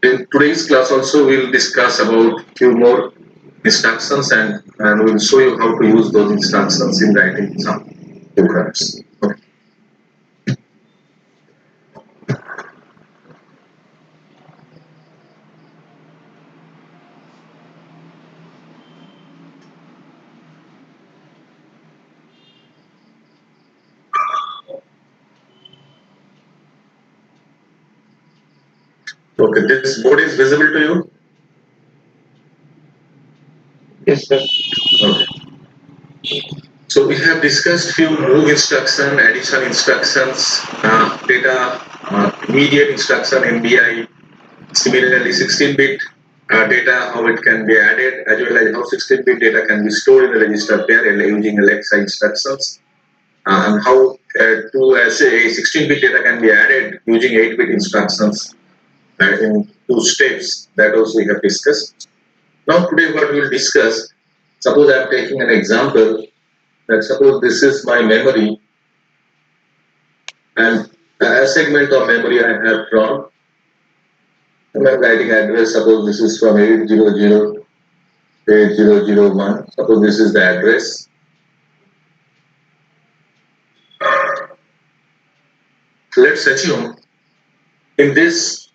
In today's class also we'll discuss about few more instructions and we'll show you how to use those instructions in writing some programs. Okay. Okay, this board is visible to you? Yes, sir. Okay. So we have discussed few move instruction, addition instructions, data, immediate instruction, MBI, similarly 16-bit data, how it can be added, as well as how 16-bit data can be stored in the register pair using LXI instructions, and how to say 16-bit data can be added using 8-bit instructions in 2 steps. That also we have discussed. Now today what we will discuss, suppose I am taking an example that suppose this is my memory and a segment of memory I have drawn. And I'm writing address, suppose this is from 800 8001. Suppose this is the address. Let's assume in this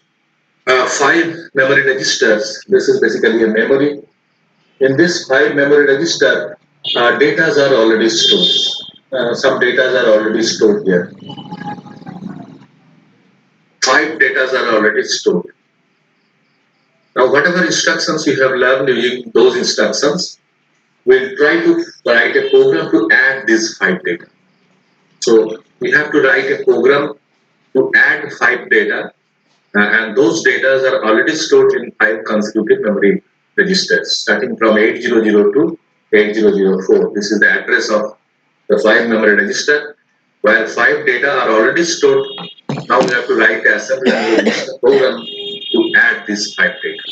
5 memory registers, this is basically a memory. In this 5 memory register, data are already stored. Some data are already stored here. 5 data are already stored. Now, whatever instructions you have learned using those instructions, we'll try to write a program to add these 5 data. So we have to write a program to add 5 data, and those data are already stored in 5 consecutive memory registers, starting from 8002 to 8004. This is the address of the 5 memory register, while 5 data are already stored. Now we have to write a assembly program to add these 5 data.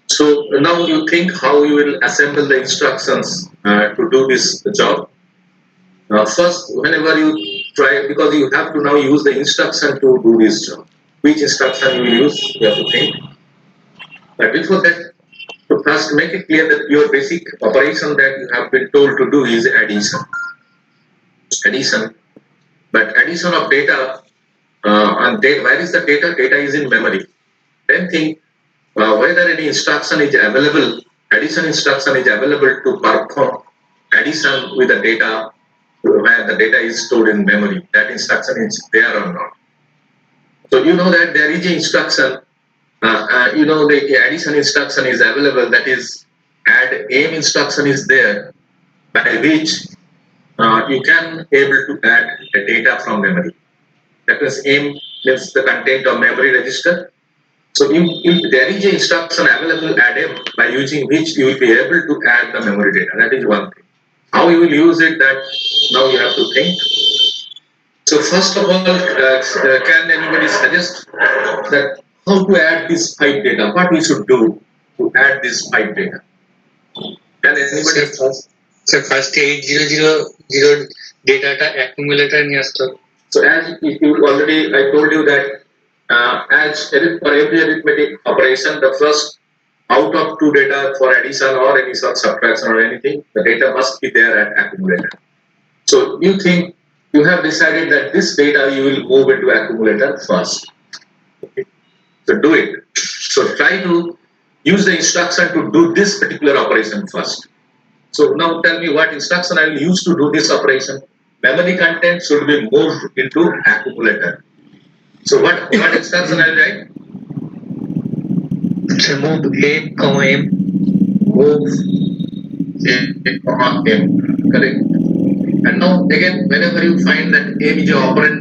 So now you think how you will assemble the instructions to do this job. First, whenever you try, because you have to now use the instruction to do this job. Which instruction you will use, you have to think. But before that, to first make it clear that your basic operation that you have been told to do is addition. Addition. But addition of data, and where is the data? Data is in memory. Then think whether any instruction is available, addition instruction is available to perform addition with the data where the data is stored in memory. That instruction is there or not. So you know that there is an instruction, you know the addition instruction is available, that is add aim instruction is there by which you can able to add the data from memory. That means aim means the content of memory register. So if there is an instruction available add aim by using which you will be able to add the memory data. That is one thing. How you will use it, that now you have to think. So first of all, can anybody suggest that how to add this 5 data? What we should do to add this 5 data? Can anybody? So first 8000 data accumulator নিয়ে আসতো. So as you already, I told you that as for every arithmetic operation, the first out of 2 data for addition or any sort subtraction or anything, the data must be there at accumulator. So you think you have decided that this data you will move into accumulator first. Okay. So do it. So try to use the instruction to do this particular operation first. So now tell me what instruction I will use to do this operation. Memory content should be moved into accumulator. So what instruction I will write? So move A, M. Move A, M. Correct. And now again, whenever you find that M is an operand,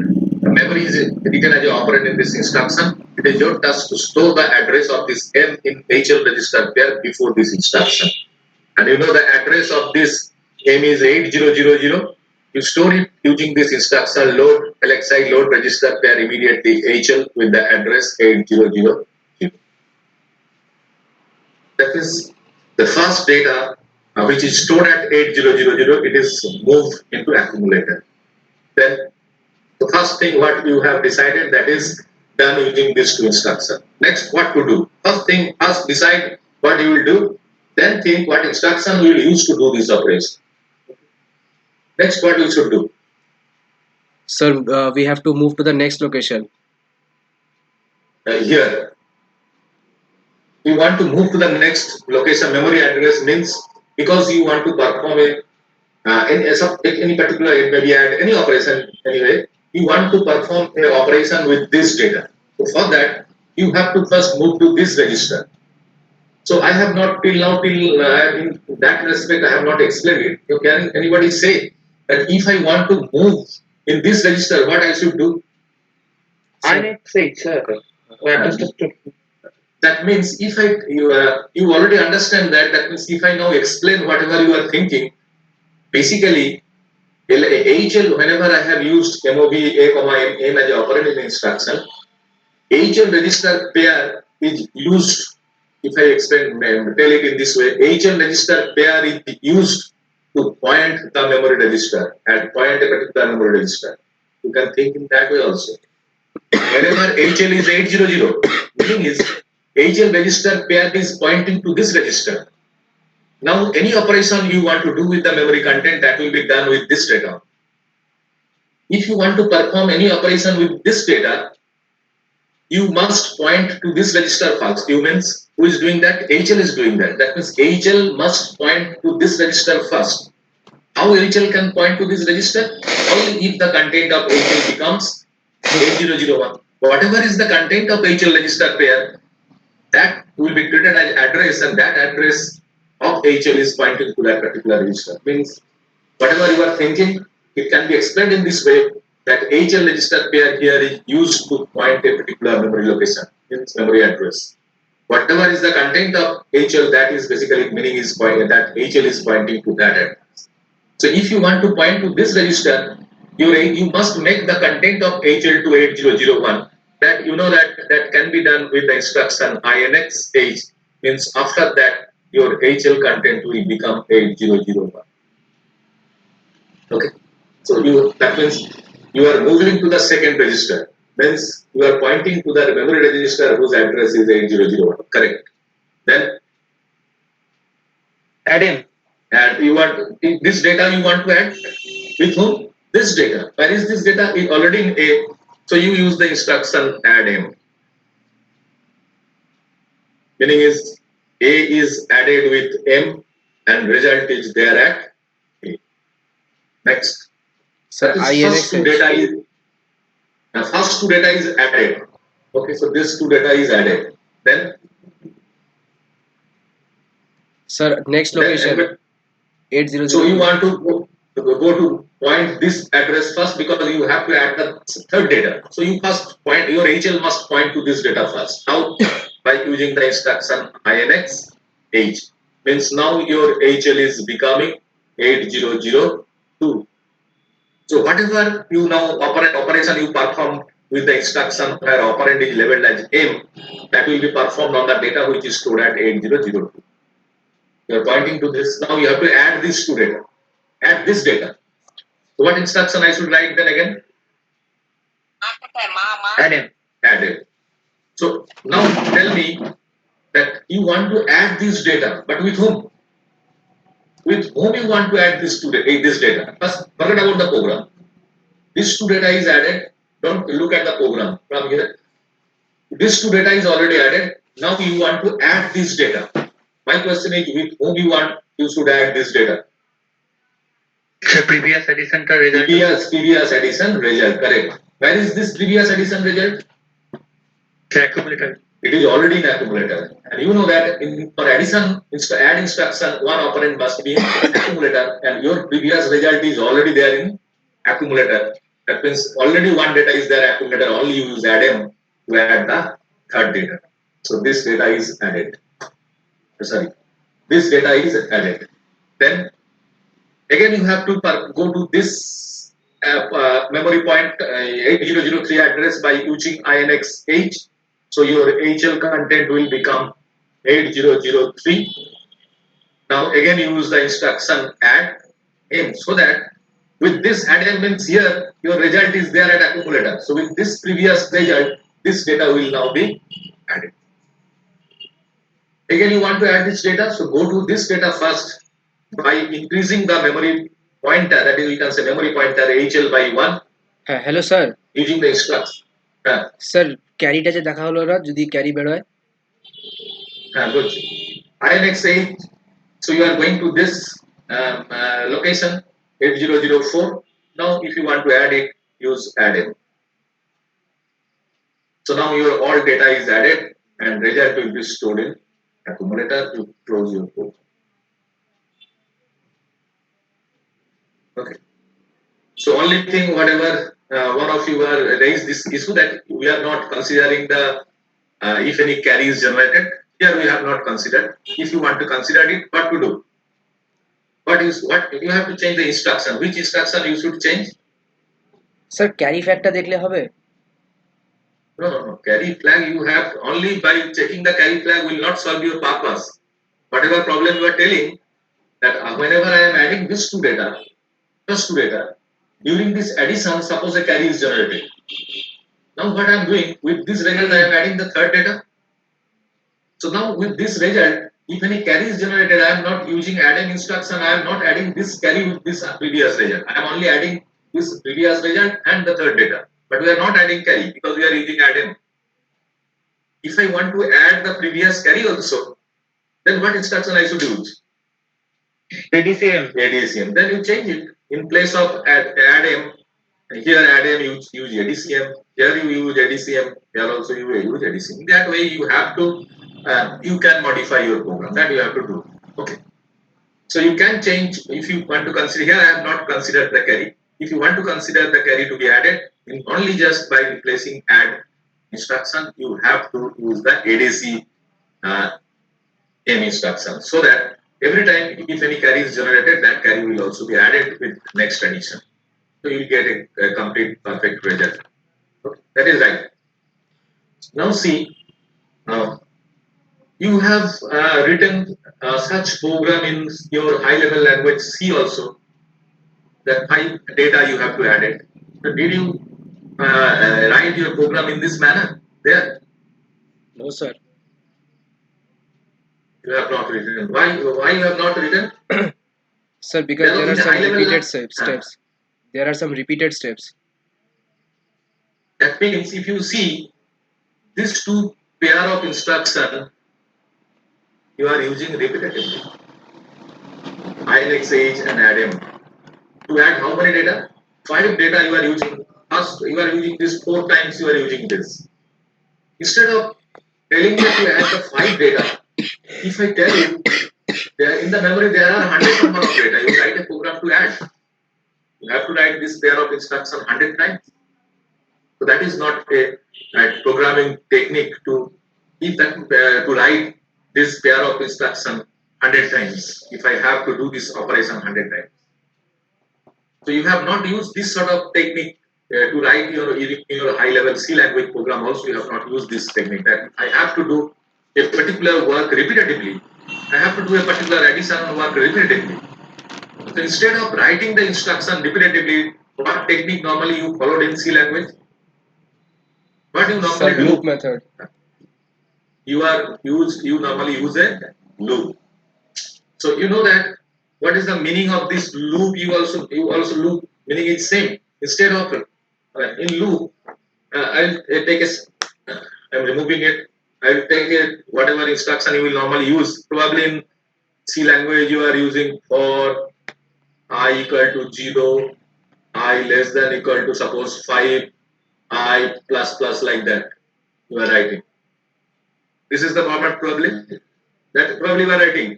memory is written as an operand in this instruction, it is your task to store the address of this M in HL register pair before this instruction. And you know the address of this M is 8000. You store it using this instruction load LXI load register pair immediately HL with the address 8000. That is the first data which is stored at 8000, it is moved into accumulator. Then the first thing what you have decided, that is done using these two instructions. Next, what to do? First decide what you will do, then think what instruction we will use to do this operation. Next, what we should do? Sir, we have to move to the next location. Here, you want to move to the next location. Memory address means because you want to perform any particular, it may be at any operation anyway, you want to perform an operation with this data. So for that, you have to first move to this register. So I have not till now, in that respect, I have not explained it. So can anybody say that if I want to move in this register, what I should do? INX8, sir. That means if you already understand that. That means if I now explain whatever you are thinking, basically HL, whenever I have used MOV A, M as an operand in the instruction, HL register pair is used. If I explain, tell it in this way, HL register pair is used to point the memory register and point a particular memory register. You can think in that way also. Whenever HL is 800, meaning is HL register pair is pointing to this register. Now, any operation you want to do with the memory content, that will be done with this data. If you want to perform any operation with this data, you must point to this register first. You means who is doing that? HL is doing that. That means HL must point to this register first. How HL can point to this register? Only if the content of HL becomes 8001. Whatever is the content of HL register pair, that will be treated as address, and that address of HL is pointing to that particular register. Means whatever you are thinking, it can be explained in this way that HL register pair here is used to point a particular memory location, means memory address. Whatever is the content of HL, that is basically meaning is that HL is pointing to that address. So if you want to point to this register, you must make the content of HL to 8001. That you know that can be done with the instruction INX H. Means after that your HL content will become 8001. Okay. So that means you are moving to the second register. Means you are pointing to the memory register whose address is 8001. Correct. Then Add in. and you want this data you want to add with whom? This data. Where is this data? Is already in A. So you use the instruction add M. Meaning is A is added with M and result is there at A. Next. Sir, First two data is added. Okay, so this two data is added. Then sir, next location 800. So you want to go to point this address first because you have to add the third data. So you first point your HL must point to this data first. How? By using the instruction INX H. Means now your HL is becoming 8002. So whatever you now operation you perform with the instruction where operand is labeled as M, that will be performed on the data which is stored at 8002. You are pointing to this. Now you have to add this to data. Add this data. So what instruction I should write then again? Add in. Add it. So now tell me that you want to add this data, but with whom? With whom you want to add this data? First, forget about the program. This two data is added. Don't look at the program from here. This two data is already added. Now you want to add this data. My question is with whom you should add this data? So previous addition to result. Previous addition result, correct. Where is this previous addition result? Accumulator. It is already in accumulator. And you know that for addition, add instruction, one operand must be in accumulator, and your previous result is already there in accumulator. That means already one data is there accumulator, only you use add M to add the third data. So this data is added. Sorry, this data is added. Then again you have to go to this memory point 8003 address by using INX H. So your HL content will become 8003. Now again you use the instruction add M, so that with this add M means here your result is there at accumulator. So with this previous result, this data will now be added. Again, you want to add this data, so go to this data first by increasing the memory pointer, that is, we can say memory pointer HL by 1 hello sir using the instruction. Sir ক্যারিটা যে দেখা হলো না যদি carry বের হয় Good. INX 8, so you are going to this location 8004. Now, if you want to add it, use add in. So now your all data is added and result will be stored in accumulator to close your code. Okay. So only thing, whatever one of you are raised this issue that we are not considering the if any carry is generated. Here we have not considered. If you want to consider it, what to do? What you have to change the instruction. Which instruction you should change? Sir carry ফ্যাক্টটা দেখলে হবে No. Carry flag you have only by checking the carry flag will not solve your purpose. Whatever problem you are telling that whenever I am adding this two data, during this addition, suppose a carry is generated. Now what I am doing with this result, I am adding the third data. So now with this result, if any carry is generated, I am not using add-in instruction. I am not adding this carry with this previous result. I am only adding this previous result and the third data. But we are not adding carry because we are using add-in. If I want to add the previous carry also, then what instruction I should use? ADCM. ADCM. Then you change it. In place of add-m, here add-m you use ADCM. Here you use ADCM. Here also you use ADCM. That way you have to, you can modify your program. That you have to do. Okay. So you can change if you want to consider. Here I have not considered the carry. If you want to consider the carry to be added, only just by replacing add instruction, you have to use the ADC m instruction, so that every time if any carry is generated, that carry will also be added with next addition. So you will get a complete perfect result. Okay. That is right. Now see, you have written such program in your high level language C also. That 5 data you have to add it. So did you write your program in this manner there? No sir You have not written. Why you have not written? Sir, because There there are is a some high level repeated level- steps. There are some repeated steps. That means if you see these two pair of instruction, you are using repetitively. INX age and add-m. To add how many data? 5 data you are using. First you are using this 4 times you are using this. Instead of telling me to add the 5 data, if I tell you there in the memory there are 100 number of data, you write a program to add. You have to write this pair of instruction 100 times. So that is not a programming technique to if that to write this pair of instruction 100 times. If I have to do this operation 100 times, so you have not used this sort of technique to write your high level C language program. Also, you have not used this technique that I have to do a particular work repetitively. I have to do a particular addition work repetitively. So instead of writing the instruction repetitively, what technique normally you followed in C language? What you Sir, normally do? loop method. You normally use a loop. So you know that what is the meaning of this loop? You also loop meaning is same. Instead of in loop, I'll take I'm removing it. I'll take it whatever instruction you will normally use. Probably in C language you are using for I equal to 0, I less than equal to suppose 5, I plus like that. You are writing. This is the format probably that probably you are writing.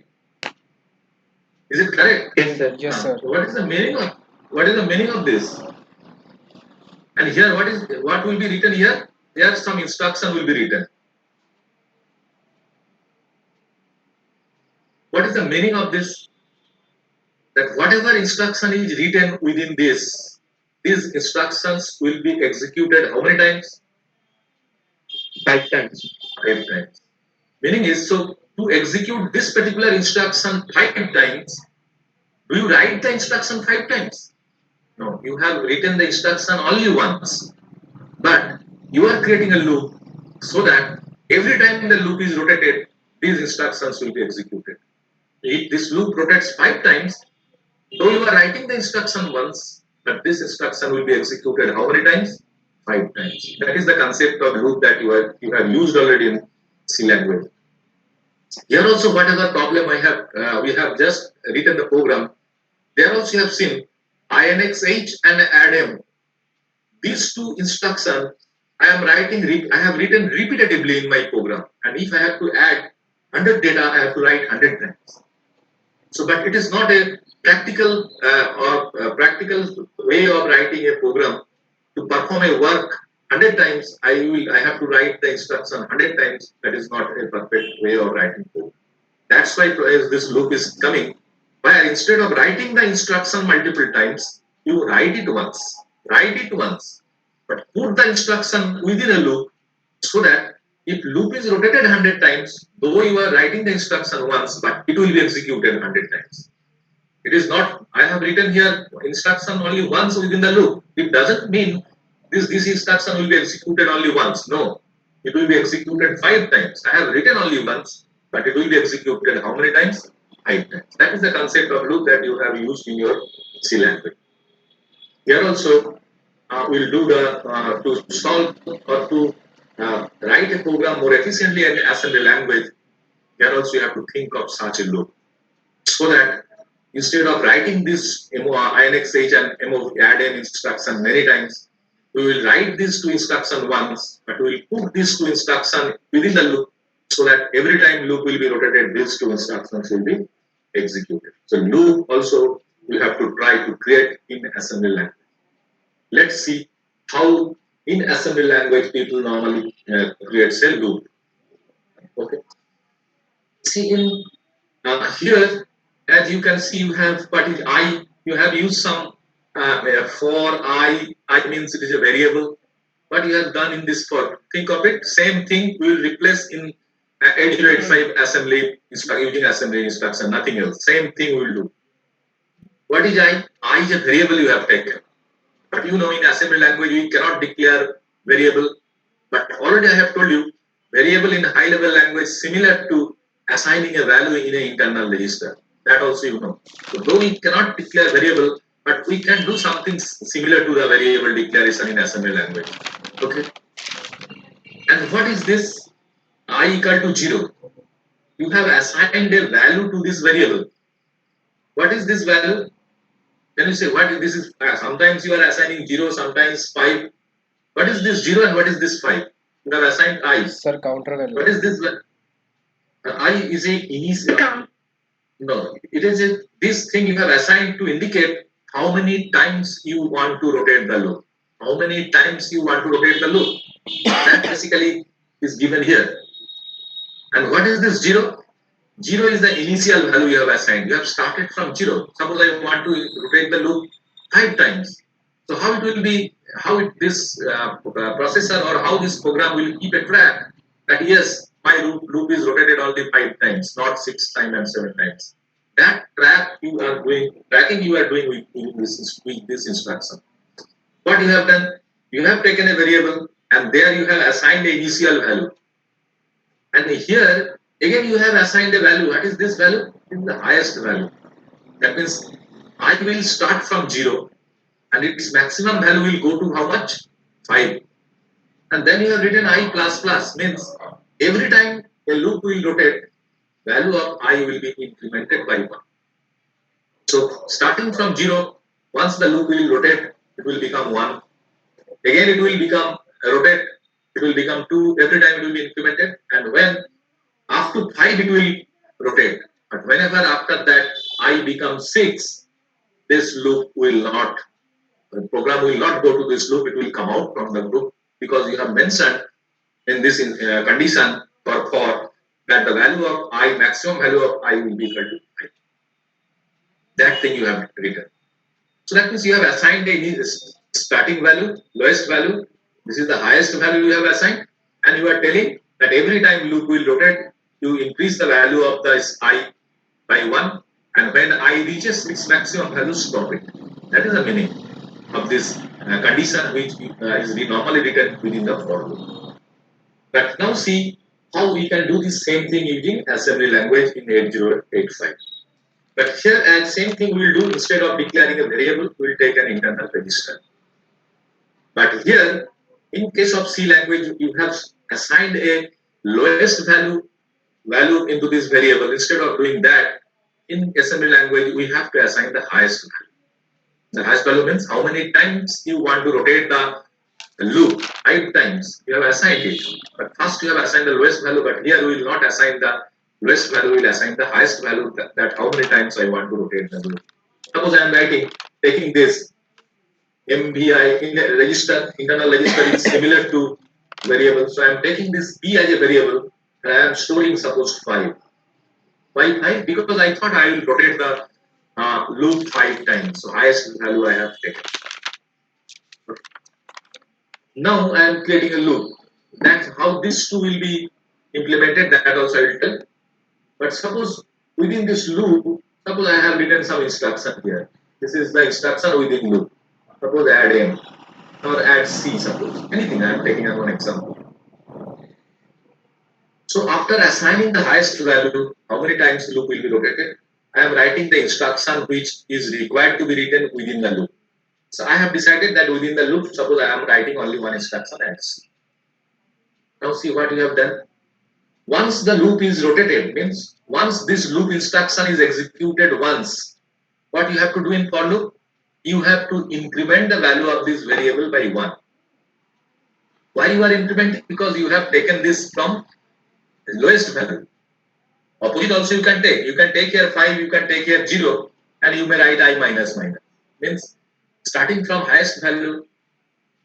Is it correct? Yes, sir. Yes, sir. So what is the meaning of this? And here what will be written here? Here some instruction will be written. What is the meaning of this? That whatever instruction is written within this, these instructions will be executed how many times? 5 times. 5 times. Meaning is, so to execute this particular instruction 5 times, do you write the instruction 5 times? No, you have written the instruction only once. But you are creating a loop so that every time the loop is rotated, these instructions will be executed. If this loop rotates 5 times, though you are writing the instruction once, but this instruction will be executed how many times? 5 times. That is the concept of loop that you have used already in C language. Here also, whatever problem I have, we have just written the program. There also you have seen INXH and ADM. These two instructions I am writing. I have written repetitively in my program, and if I have to add 100 data, I have to write 100 times. So, but it is not a practical practical way of writing a program to perform a work 100 times. I have to write the instruction 100 times. That is not a perfect way of writing code. That's why this loop is coming. Where instead of writing the instruction multiple times, you write it once. Write it once, but put the instruction within a loop so that if loop is rotated 100 times, though you are writing the instruction once, but it will be executed 100 times. It is not, I have written here instruction only once within the loop. It doesn't mean this instruction will be executed only once. No, it will be executed 5 times. I have written only once, but it will be executed how many times? 5 times. That is the concept of loop that you have used in your C language. Here also, we'll do the to solve or to write a program more efficiently in assembly language. Here also, you have to think of such a loop so that instead of writing this INXH and MO add-in instruction many times, we will write these two instruction once, but we will put these two instruction within the loop so that every time loop will be rotated, these two instructions will be executed. So loop also we have to try to create in assembly language. Let's see how in assembly language people normally create a loop. Okay. See in here, as you can see, you have what is I. You have used some for I. I means it is a variable. What you have done in this for? Think of it. Same thing we will replace in 8085 assembly using assembly instruction. Nothing else. Same thing we will do. What is I? I is a variable you have taken. But you know, in assembly language, you cannot declare variable. But already I have told you, variable in high level language similar to assigning a value in an internal register. That also you know. So though we cannot declare variable, but we can do something similar to the variable declaration in assembly language. Okay. And what is this? I equal to 0. You have assigned a value to this variable. What is this value? Can you say what this is? Sometimes you are assigning 0, sometimes 5. What is this 0 and what is this 5? You have assigned I. Sir, counter value. What is this? I is a initial. No, it is a, this thing you have assigned to indicate how many times you want to rotate the loop. How many times you want to rotate the loop. That basically is given here. And what is this 0? 0 is the initial value you have assigned. You have started from 0. Suppose I want to rotate the loop 5 times. So how it will be, this processor or how this program will keep a track that yes, my loop is rotated only 5 times, not 6 times and 7 times. That tracking you are doing with this instruction. What you have done, you have taken a variable and there you have assigned an initial value. And here again you have assigned a value. What is this value? It is the highest value. That means I will start from 0 and its maximum value will go to how much? 5. And then you have written I plus plus, means every time a loop will rotate, value of I will be incremented by 1. So starting from 0, once the loop will rotate, it will become 1. Again it will become rotate, it will become 2. Every time it will be incremented, and when up to 5 it will rotate. But whenever after that I becomes 6, this loop will not, the program will not go to this loop, it will come out from the loop because you have mentioned in this condition for that the value of I, maximum value of I will be equal to 5. That thing you have written. So that means you have assigned a starting value, lowest value. This is the highest value you have assigned, and you are telling that every time loop will rotate, you increase the value of this I by 1, and when I reaches its maximum value, stop it. That is the meaning of this condition which is normally written within the for loop. But now see how we can do the same thing using assembly language in 8085. But here, as same thing we will do, instead of declaring a variable, we will take an internal register. But here, in case of C language, you have assigned a lowest value into this variable. Instead of doing that, in assembly language, we have to assign the highest value. The highest value means how many times you want to rotate the loop. 5 times you have assigned it. But first you have assigned the lowest value, but here we will not assign the lowest value, we will assign the highest value, that how many times I want to rotate the loop. Suppose I am taking this MBI in the register, internal register is similar to variable. So I am taking this B as a variable and I am storing suppose 5. Why? Because I thought I will rotate the loop 5 times. So highest value I have taken. Now I am creating a loop. That's how this two will be implemented. That also I will tell. But suppose within this loop, suppose I have written some instruction here. This is the instruction within loop. Suppose add M or add C. Suppose anything. I am taking as one example. So after assigning the highest value, how many times the loop will be rotated? I am writing the instruction which is required to be written within the loop. So I have decided that within the loop, suppose I am writing only one instruction add C. Now see what you have done. Once the loop is rotated, means once this loop instruction is executed once, what you have to do in for loop? You have to increment the value of this variable by 1. Why you are incrementing? Because you have taken this from the lowest value. Opposite also you can take. You can take here 5, you can take here 0, and you may write I minus minus. Means starting from highest value,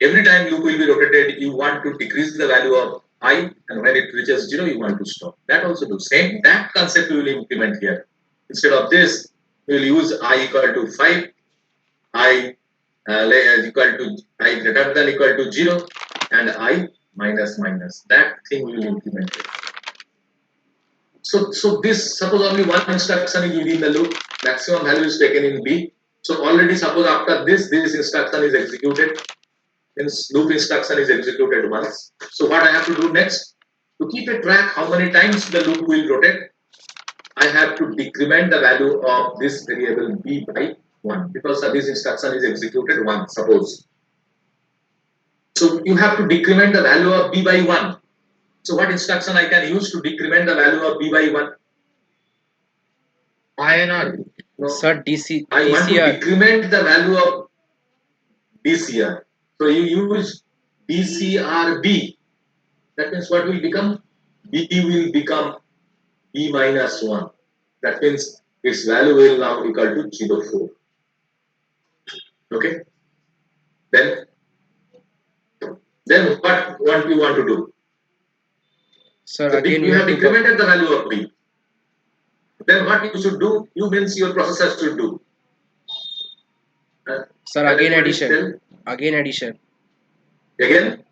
every time loop will be rotated, you want to decrease the value of I, and when it reaches 0, you want to stop. That also do same. That concept we will implement here. Instead of this, we will use I equal to 5, I equal to I greater than equal to 0, and I minus minus. That thing we will implement here. So this, suppose only one instruction is within the loop, maximum value is taken in B. So already suppose after this instruction is executed, means loop instruction is executed once. So what I have to do next? To keep a track how many times the loop will rotate, I have to decrement the value of this variable B by 1, because this instruction is executed once, suppose. So you have to decrement the value of B by 1. So what instruction I can use to decrement the value of B by 1? INR. No. Sir, DC, I want to DCR. decrement the value of DCR. So you use DCRB. That means what will become? B will become B minus 1. That means its value will now equal to 0.4. Okay. Then what we want to do? Sir, So again you we have have to decremented the value of B. Then what you should do? You means your processor should do. sir, again addition. Again addition. Again.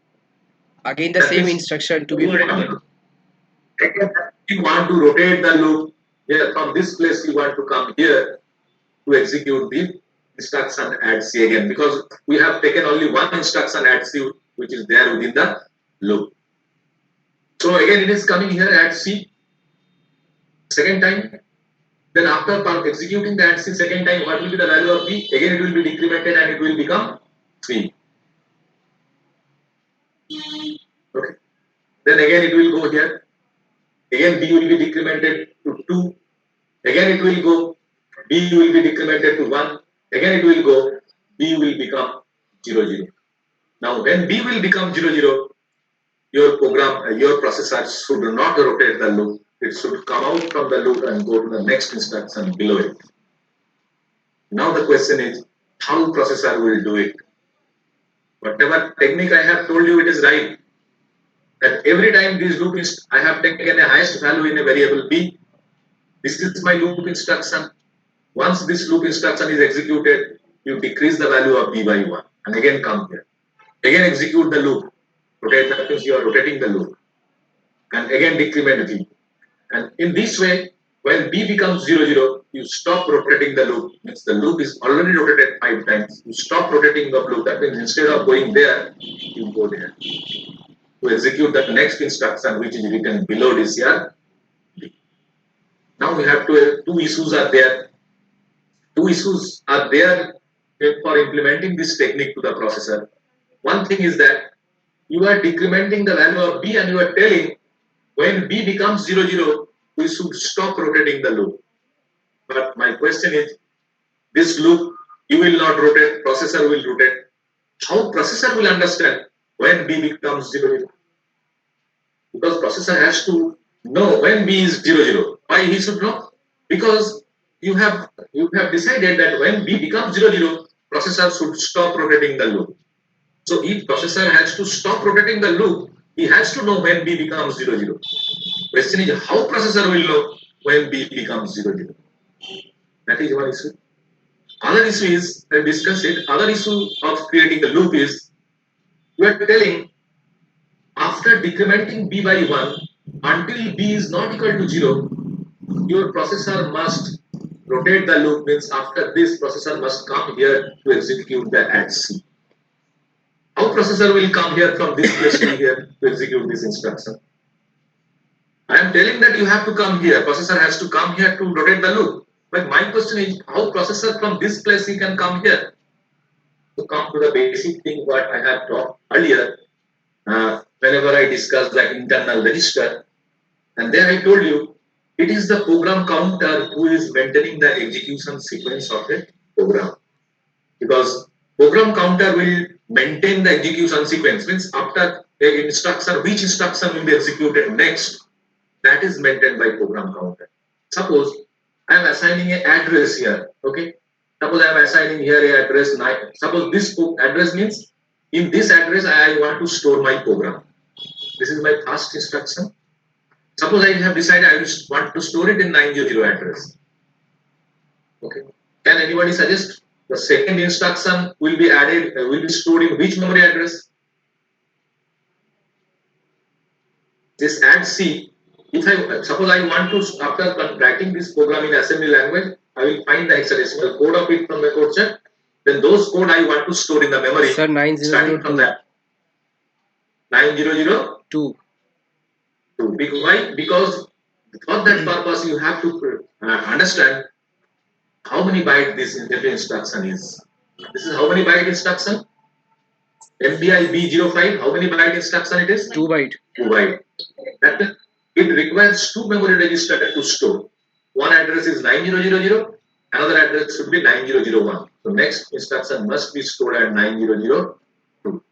Again the That same means instruction to be you want to rotate the loop. Here from this place you want to come here to execute the instruction add C again, because we have taken only one instruction add C which is there within the loop. So again it is coming here add C second time. Then after executing the add C second time, what will be the value of B? Again it will be decremented and it will become 3. Okay. Then again it will go here. Again B will be decremented to 2. Again it will go. B will be decremented to 1. Again it will go. B will become 0, 0. Now when B will become 0, 0, your program, your processor should not rotate the loop. It should come out from the loop and go to the next instruction below it. Now the question is, how processor will do it? Whatever technique I have told you, it is right. That every time this loop is, I have taken a highest value in a variable B. This is my loop instruction. Once this loop instruction is executed, you decrease the value of B by 1 and again come here. Again execute the loop. Rotate, that means you are rotating the loop. And again decrement B. And in this way, when B becomes 0, 0, you stop rotating the loop. Means the loop is already rotated 5 times. You stop rotating the loop. That means instead of going there, you go there. to execute the next instruction which is written below DCR. Now we have two issues are there. Two issues are there for implementing this technique to the processor. One thing is that you are decrementing the value of B and you are telling when B becomes 0, 0, we should stop rotating the loop. But my question is, this loop you will not rotate, processor will rotate. How processor will understand when B becomes 0, 0? Because processor has to know when B is 0, 0. Why he should know? Because you have decided that when B becomes 0, 0, processor should stop rotating the loop. So if processor has to stop rotating the loop, he has to know when B becomes 0, 0. Question is how processor will know when B becomes 0, 0. That is one issue. Other issue is, I discussed it, other issue of creating a loop is, you are telling after decrementing B by 1, until B is not equal to 0, your processor must rotate the loop, means after this processor must come here to execute the add C. How processor will come here from this place to here to execute this instruction? I am telling that you have to come here, processor has to come here to rotate the loop. But my question is, how processor from this place he can come here? To come to the basic thing what I have talked earlier, whenever I discussed that internal register, and there I told you, it is the program counter who is maintaining the execution sequence of a program. Because program counter will maintain the execution sequence, means after a instruction, which instruction will be executed next, that is maintained by program counter. Suppose I am assigning an address here, okay? Suppose I am assigning here a address 9. Suppose this address means in this address I want to store my program. This is my first instruction. Suppose I have decided I want to store it in 900 address. Okay. Can anybody suggest the second instruction will be added, will be stored in which memory address? This add C. If I suppose I want to, after writing this program in assembly language, I will find the hexadecimal code of it from the code set. Then those code I want to store in the memory. Sir, 9002. Starting from that 9002. Why? Because for that purpose you have to understand how many byte this every instruction is. This is how many byte instruction? MBI B05. How many byte instruction it is? 2 byte. 2 byte. That means it requires two memory registers to store. One address is 9000, another address should be 9001. So next instruction must be stored at 9002.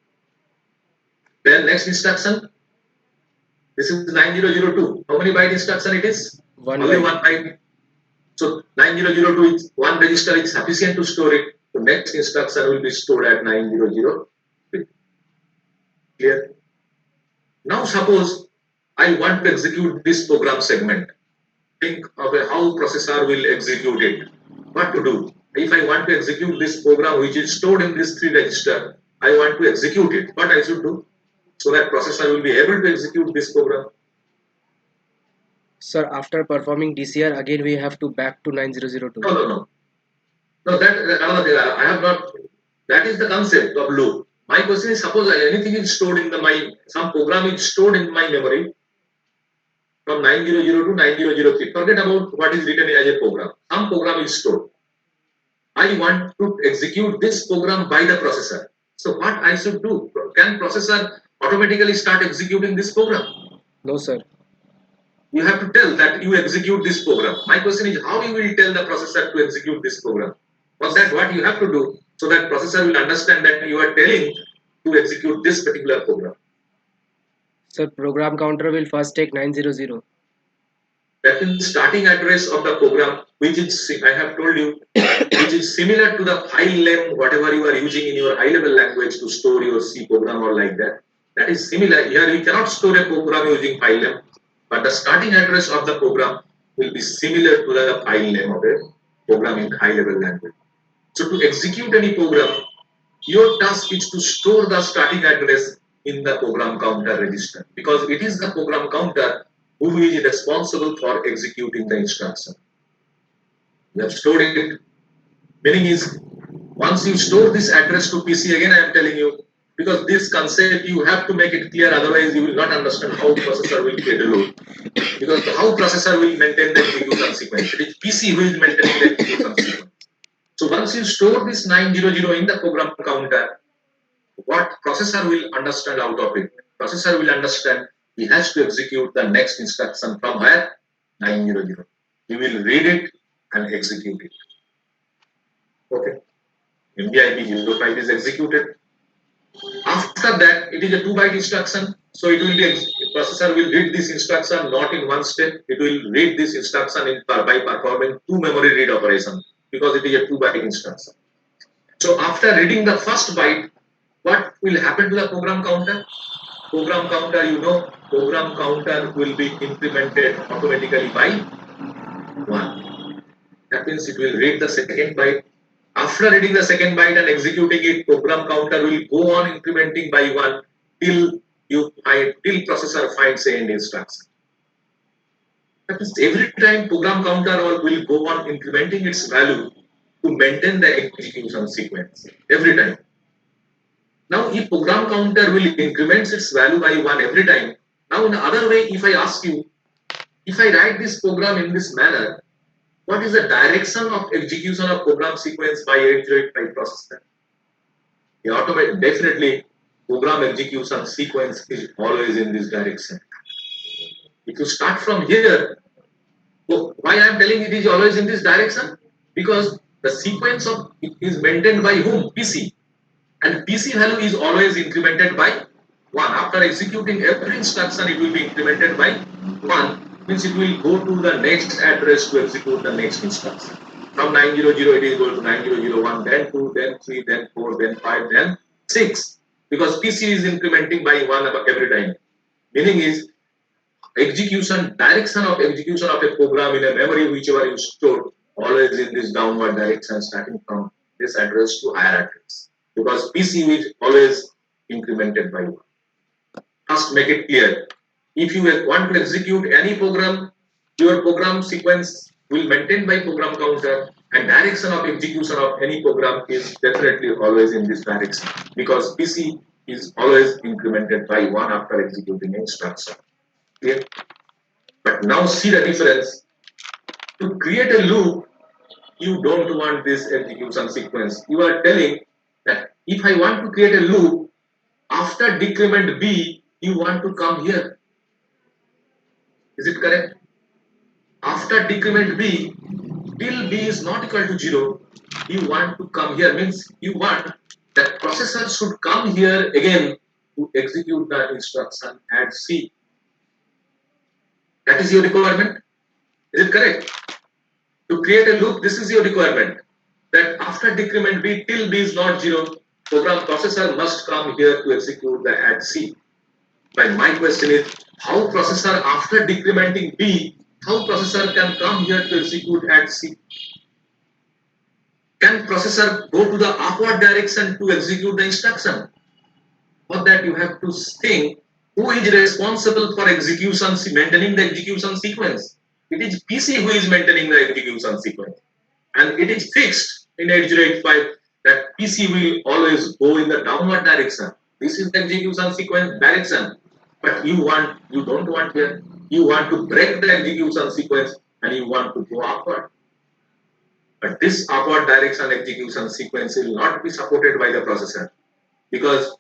Then next instruction, this is 9002. How many byte instruction it is? Only one byte. So 9002 is one register is sufficient to store it. The next instruction will be stored at 9003. Clear? Now suppose I want to execute this program segment. Think of how processor will execute it. What to do? If I want to execute this program which is stored in this 3 register, I want to execute it. What I should do? So that processor will be able to execute this program. Sir, after performing DCR, again we have to back to 9002. No. No, that I have not. That is the concept of loop. My question is, suppose anything is stored in some program is stored in my memory from 9002 to 9003. Forget about what is written as a program. Some program is stored. I want to execute this program by the processor. So what I should do? Can processor automatically start executing this program? No, sir. You have to tell that you execute this program. My question is, how you will tell the processor to execute this program? Was that what you have to do so that processor will understand that you are telling to execute this particular program? Sir, program counter will first take 900. That means starting address of the program, which is, I have told you, which is similar to the file name, whatever you are using in your high-level language to store your C program or like that. That is similar. Here we cannot store a program using file name, but the starting address of the program will be similar to the file name of a program in high-level language. So to execute any program, your task is to store the starting address in the program counter register, because it is the program counter who is responsible for executing the instruction. You have stored it. Meaning is, once you store this address to PC, again I am telling you, because this concept you have to make it clear, otherwise you will not understand how processor will create a loop. Because how processor will maintain the execution sequence, it is PC who is maintaining the execution sequence. So once you store this 900 in the program counter, what processor will understand out of it? Processor will understand he has to execute the next instruction from where? 900. He will read it and execute it. Okay. MBIB 05 is executed. After that, it is a 2-byte instruction. So it will be processor will read this instruction not in one step. It will read this instruction by performing 2 memory read operations because it is a 2-byte instruction. So after reading the first byte, what will happen to the program counter? Program counter, program counter will be incremented automatically by 1. That means it will read the second byte. After reading the second byte and executing it, program counter will go on incrementing by 1 till processor finds the end instruction. That means every time program counter will go on incrementing its value to maintain the execution sequence. Every time. Now, if program counter will increment its value by 1 every time, now in the other way, if I ask you, if I write this program in this manner, what is the direction of execution of program sequence by 8085 processor? The automatic, definitely, program execution sequence is always in this direction. If you start from here, so why I am telling it is always in this direction? Because the sequence of it is maintained by whom? PC. And PC value is always incremented by 1. After executing every instruction, it will be incremented by 1. Means it will go to the next address to execute the next instruction. From 900, it is going to 9001, then 2, then 3, then 4, then 5, then 6. Because PC is incrementing by 1 every time. Meaning is, direction of execution of a program in a memory whichever you stored, always in this downward direction, starting from this address to higher address. Because PC is always incremented by 1. First, make it clear. If you want to execute any program, your program sequence will maintain by program counter, and direction of execution of any program is definitely always in this direction because PC is always incremented by 1 after executing instruction. Clear? But now see the difference. To create a loop, you don't want this execution sequence. You are telling that if I want to create a loop, after decrement B, you want to come here. Is it correct? After decrement B, till B is not equal to 0, you want to come here. Means you want that processor should come here again to execute the instruction at C. That is your requirement. Is it correct? To create a loop, this is your requirement. That after decrement B till B is not 0, program processor must come here to execute the add C. But my question is, how processor after decrementing B, how processor can come here to execute add C? Can processor go to the upward direction to execute the instruction? For that you have to think who is responsible for execution, maintaining the execution sequence. It is PC who is maintaining the execution sequence. And it is fixed in 8085 that PC will always go in the downward direction. This is the execution sequence direction. But you don't want here. You want to break the execution sequence and you want to go upward. But this upward direction execution sequence will not be supported by the processor because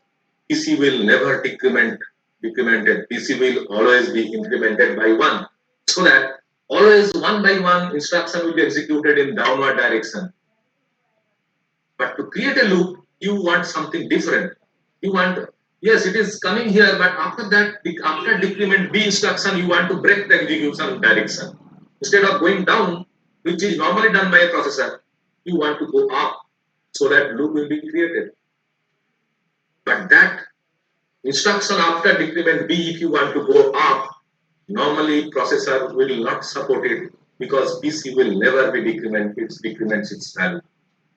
PC will never decremented. PC will always be incremented by 1. So that always 1 by 1 instruction will be executed in downward direction. But to create a loop, you want something different. You want, yes, it is coming here, but after that, after decrement B instruction, you want to break the execution direction. Instead of going down, which is normally done by a processor, you want to go up so that loop will be created. But that instruction after decrement B, if you want to go up, normally processor will not support it because PC will never be decrements its value.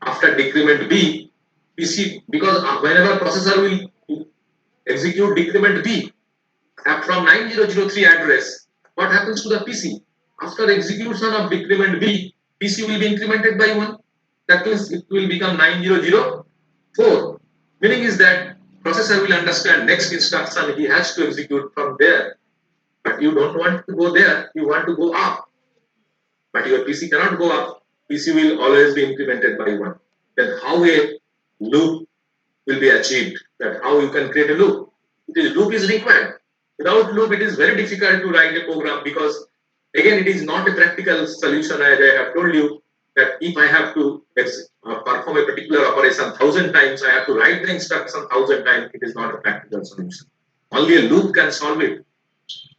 After decrement B, PC, because whenever processor will execute decrement B from 9003 address, what happens to the PC? After execution of decrement B, PC will be incremented by 1. That means it will become 9004. Meaning is that processor will understand next instruction he has to execute from there. But you don't want to go there, you want to go up. But your PC cannot go up. PC will always be incremented by 1. Then how a loop will be achieved? That how you can create a loop? Loop is required. Without loop, it is very difficult to write a program because again, it is not a practical solution. As I have told you that if I have to perform a particular operation 1,000 times, I have to write the instruction 1,000 times. It is not a practical solution. Only a loop can solve it.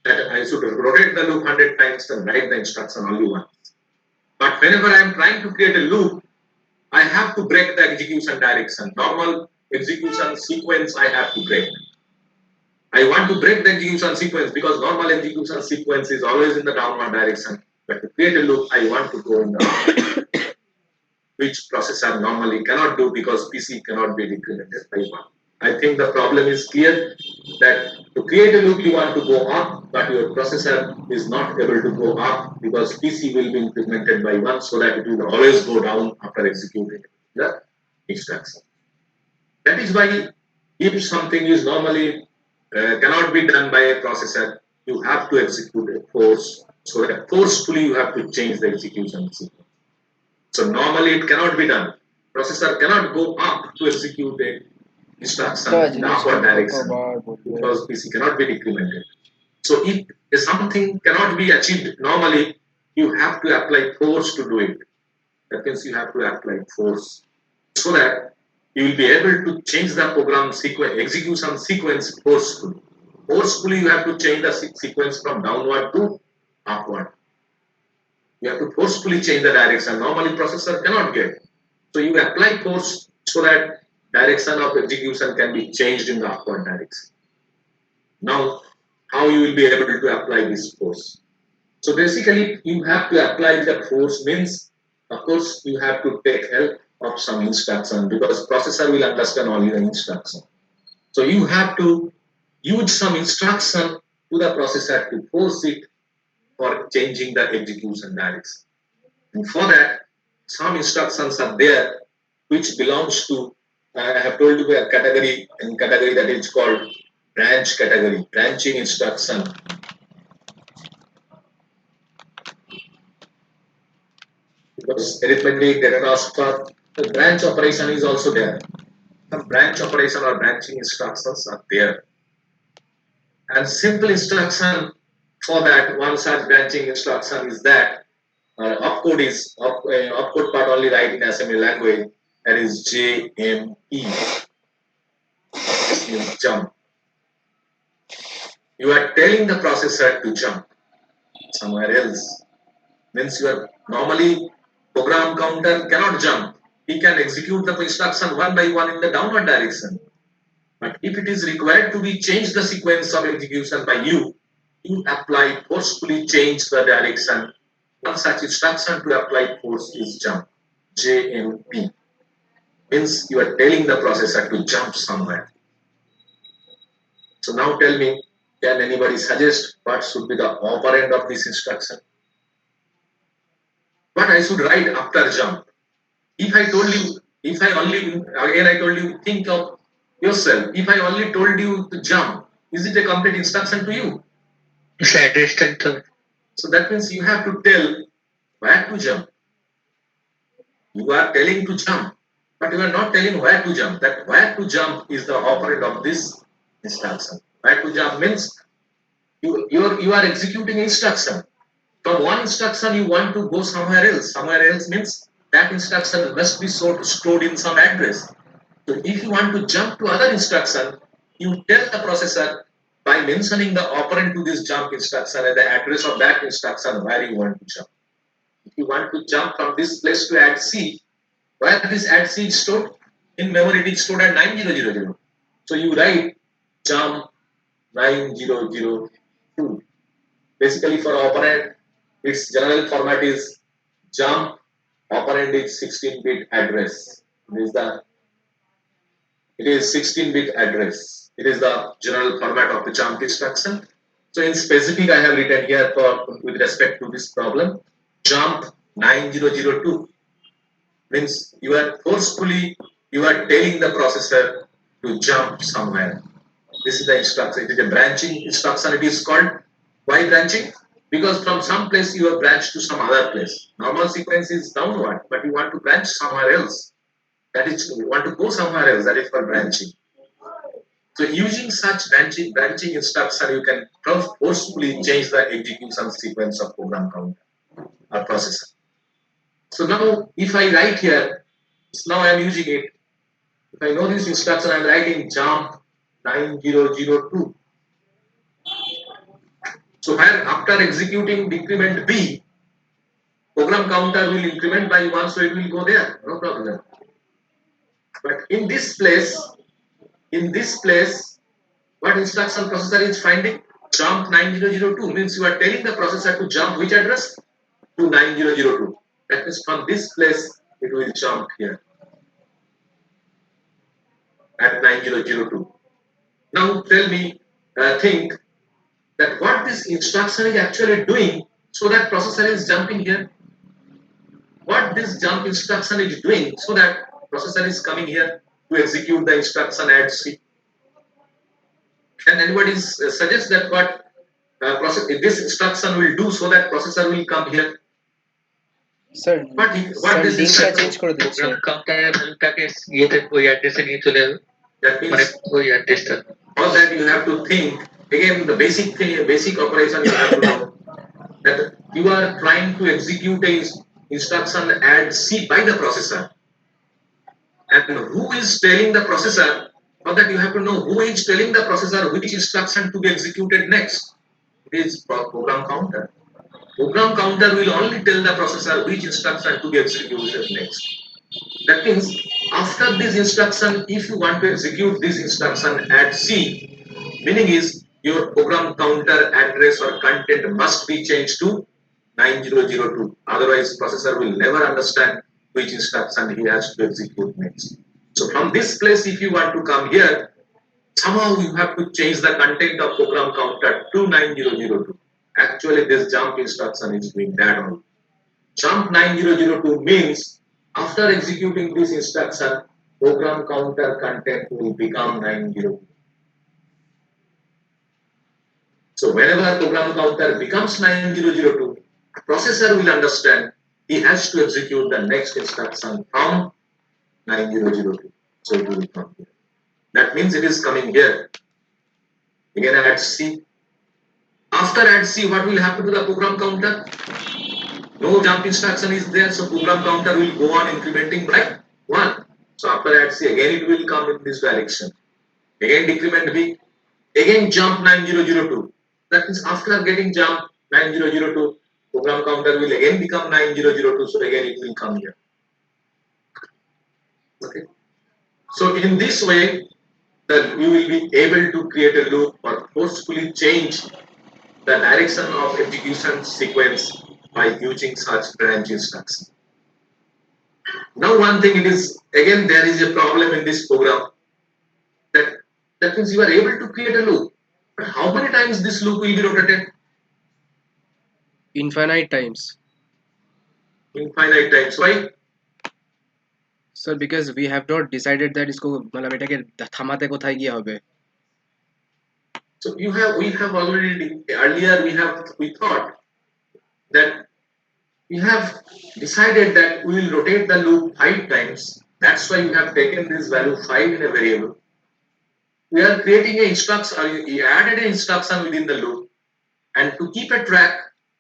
That I should rotate the loop 100 times and write the instruction only once. But whenever I am trying to create a loop, I have to break the execution direction. Normal execution sequence I have to break. I want to break the execution sequence because normal execution sequence is always in the downward direction. But to create a loop, I want to go in the upward, which processor normally cannot do because PC cannot be decremented by 1. I think the problem is clear that to create a loop you want to go up, but your processor is not able to go up because PC will be incremented by 1 so that it will always go down after executing the instruction. That is why if something is normally cannot be done by a processor, you have to execute a force so that forcefully you have to change the execution sequence. So normally it cannot be done. Processor cannot go up to execute a instruction in the upward direction because PC cannot be decremented. So if something cannot be achieved normally, you have to apply force to do it. That means you have to apply force so that you will be able to change the program sequence, execution sequence forcefully. Forcefully, you have to change the sequence from downward to upward. You have to forcefully change the direction. Normally, processor cannot get. So you apply force so that direction of execution can be changed in the upward direction. Now, how you will be able to apply this force? So basically, you have to apply the force means, of course, you have to take help of some instruction because processor will understand only the instruction. So you have to use some instruction to the processor to force it for changing the execution direction. And for that, some instructions are there which belongs to, I have told you a category that is called branch category, branching instruction. Because arithmetic, data transfer, the branch operation is also there. Some branch operation or branching instructions are there. And simple instruction for that, one such branching instruction is that opcode part only write in assembly language, that is JMP. This means jump. You are telling the processor to jump somewhere else. Means your normally program counter cannot jump. He can execute the instruction one by one in the downward direction. But if it is required to be changed the sequence of execution by you, you apply forcefully change the direction. One such instruction to apply force is jump. JMP. Means you are telling the processor to jump somewhere. So now tell me, can anybody suggest what should be the operand of this instruction? What I should write after jump? If I told you, I told you, think of yourself. If I only told you to jump, is it a complete instruction to you? It's address center. So that means you have to tell where to jump. You are telling to jump, but you are not telling where to jump. That where to jump is the operand of this instruction. Where to jump means you are executing instruction. From one instruction you want to go somewhere else. Somewhere else means that instruction must be stored in some address. So if you want to jump to other instruction, you tell the processor by mentioning the operand to this jump instruction and the address of that instruction where you want to jump. If you want to jump from this place to add C, where this add C is stored? In memory it is stored at 9000. So you write jump 9002. Basically for operand, its general format is jump, operand is 16-bit address. It is 16-bit address. It is the general format of the jump instruction. So in specific, I have written here with respect to this problem, jump 9002 means you are telling the processor to jump somewhere. This is the instruction. It is a branching instruction. It is called. Why branching? Because from some place you have branched to some other place. Normal sequence is downward, but you want to branch somewhere else. That is, you want to go somewhere else. That is for branching. So using such branching instruction, you can forcefully change the execution sequence of program counter or processor. So now, if I write here, so now I am using it. If I know this instruction, I am writing jump 9002. So where after executing decrement B, program counter will increment by 1, so it will go there, no problem. But in this place, what instruction processor is finding? Jump 9002 means you are telling the processor to jump which address? To 9002. That means from this place, it will jump here at 9002. Now tell me, think that what this instruction is actually doing so that processor is jumping here. What this jump instruction is doing so that processor is coming here to execute the instruction add C. Can anybody suggest that what this instruction will do so that processor will come here? Sir What this লিঙ্কটা instruction? Change করে দিচ্ছে programme কাউন্টারের ভ্যালুটাকে ইয়েতে ওই অ্যাড্রেসে নিয়ে চলে যাবে That মানে means ওই অ্যাড্রেসটা all that you have to think again the basic thing, basic operation you have to know that you are trying to execute a instruction add C by the processor, and who is telling the processor? For that you have to know who is telling the processor which instruction to be executed next. It is program counter. Program counter will only tell the processor which instruction to be executed next. That means after this instruction, if you want to execute this instruction add C, meaning is your program counter address or content must be changed to 9002. Otherwise, processor will never understand which instruction he has to execute next. So from this place, if you want to come here, somehow you have to change the content of program counter to 9002. Actually, this jump instruction is doing that only. Jump 9002 means after executing this instruction, program counter content will become 902. So whenever program counter becomes 9002, processor will understand he has to execute the next instruction from 9002. So it will come here. That means it is coming here. Again add C. After add C, what will happen to the program counter? No jump instruction is there, so program counter will go on incrementing by 1. So after add C, again it will come in this direction. Again decrement B. Again jump 9002. That means after getting jump 9002, program counter will again become 9002. So again it will come here. Okay. So in this way, that you will be able to create a loop or forcefully change the direction of execution sequence by using such branch instruction. Now one thing it is, again there is a problem in this program that means you are able to create a loop. But how many times this loop will be rotated? infinite times. Infinite times. Why? Sir, because we have not decided that इसको मतलब এটাকে থামাতে কোথায় গিয়ে হবে. So we have already earlier we thought that we have decided that we will rotate the loop 5 times. That's why we have taken this value 5 in a variable. We are creating an instruction, or we added an instruction within the loop, and to keep a track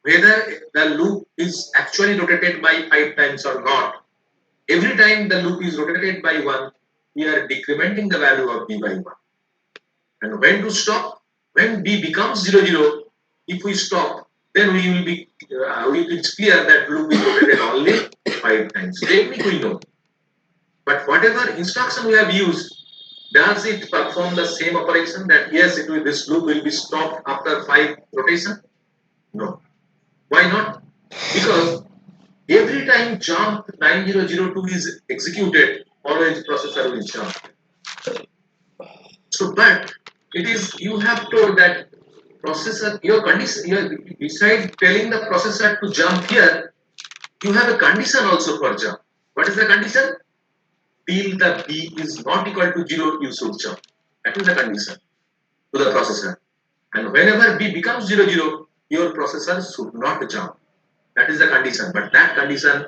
whether the loop is actually rotated by 5 times or not. Every time the loop is rotated by 1, we are decrementing the value of b by 1. And when to stop? When b becomes 0, if we stop, then we will be, it's clear that loop is rotated only 5 times. Technically we know. But whatever instruction we have used, does it perform the same operation that yes, this loop will be stopped after 5 rotation? No. Why not? Because every time jump 9002 is executed, always processor will jump. So, but it is, you have told that processor, your condition, besides telling the processor to jump here, you have a condition also for jump. What is the condition? till the B is not equal to 0, you should jump. That is the condition to the processor. And whenever B becomes 0, 0, your processor should not jump. That is the condition. But that condition,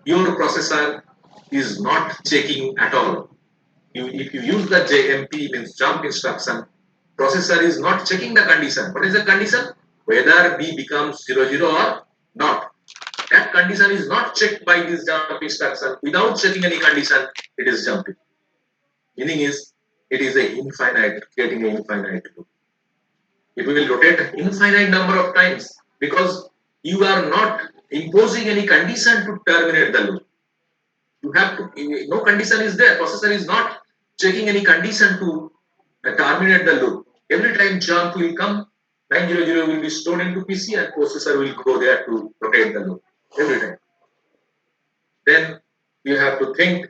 your processor is not checking at all. If you use the JMP, means jump instruction, processor is not checking the condition. What is the condition? Whether B becomes 0, 0 or not. That condition is not checked by this jump instruction. Without checking any condition, it is jumping. Meaning is, it is a infinite, creating an infinite loop. It will rotate infinite number of times because you are not imposing any condition to terminate the loop. You have to, no condition is there. Processor is not checking any condition to terminate the loop. Every time jump will come, 900 will be stored into PC and processor will go there to rotate the loop every time. Then you have to think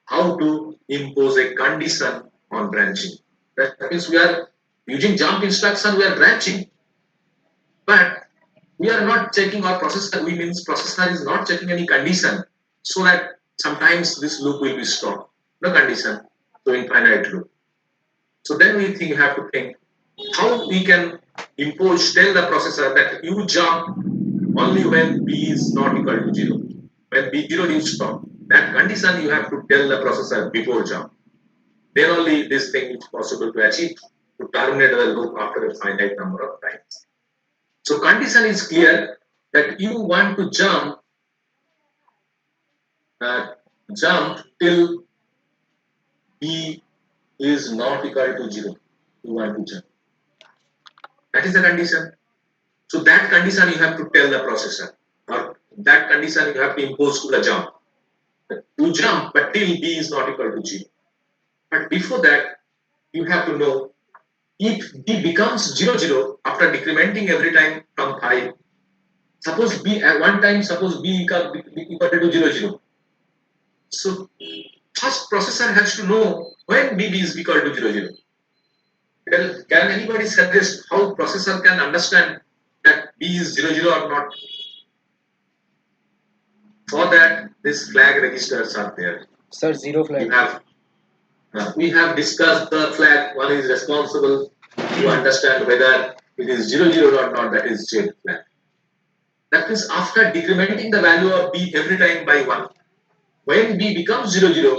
how to impose a condition on branching. That means we are using jump instruction, we are branching, but we are not checking our processor. We means processor is not checking any condition, so that sometimes this loop will be stopped. No condition, so infinite loop. So then we think, have to think how we can impose, tell the processor that you jump only when B is not equal to 0. When B 0 is stop. That condition you have to tell the processor before jump. Then only this thing is possible to achieve, to terminate the loop after a finite number of times. So condition is clear that you want to jump till B is not equal to 0. You want to jump. That is the condition. So that condition you have to tell the processor, or that condition you have to impose to the jump. You jump, but till B is not equal to 0. But before that, you have to know if B becomes 0, 0 after decrementing every time from 5. Suppose B at one time, suppose B equal to 0, 0. So first processor has to know when B is equal to 0, 0. Well, can anybody suggest how processor can understand that B is 0, 0 or not? For that, these flag registers are there. Sir, zero flag. We have discussed the flag. One is responsible to understand whether it is 0, 0 or not. That is Z flag. That means after decrementing the value of B every time by 1, when B becomes 0, 0,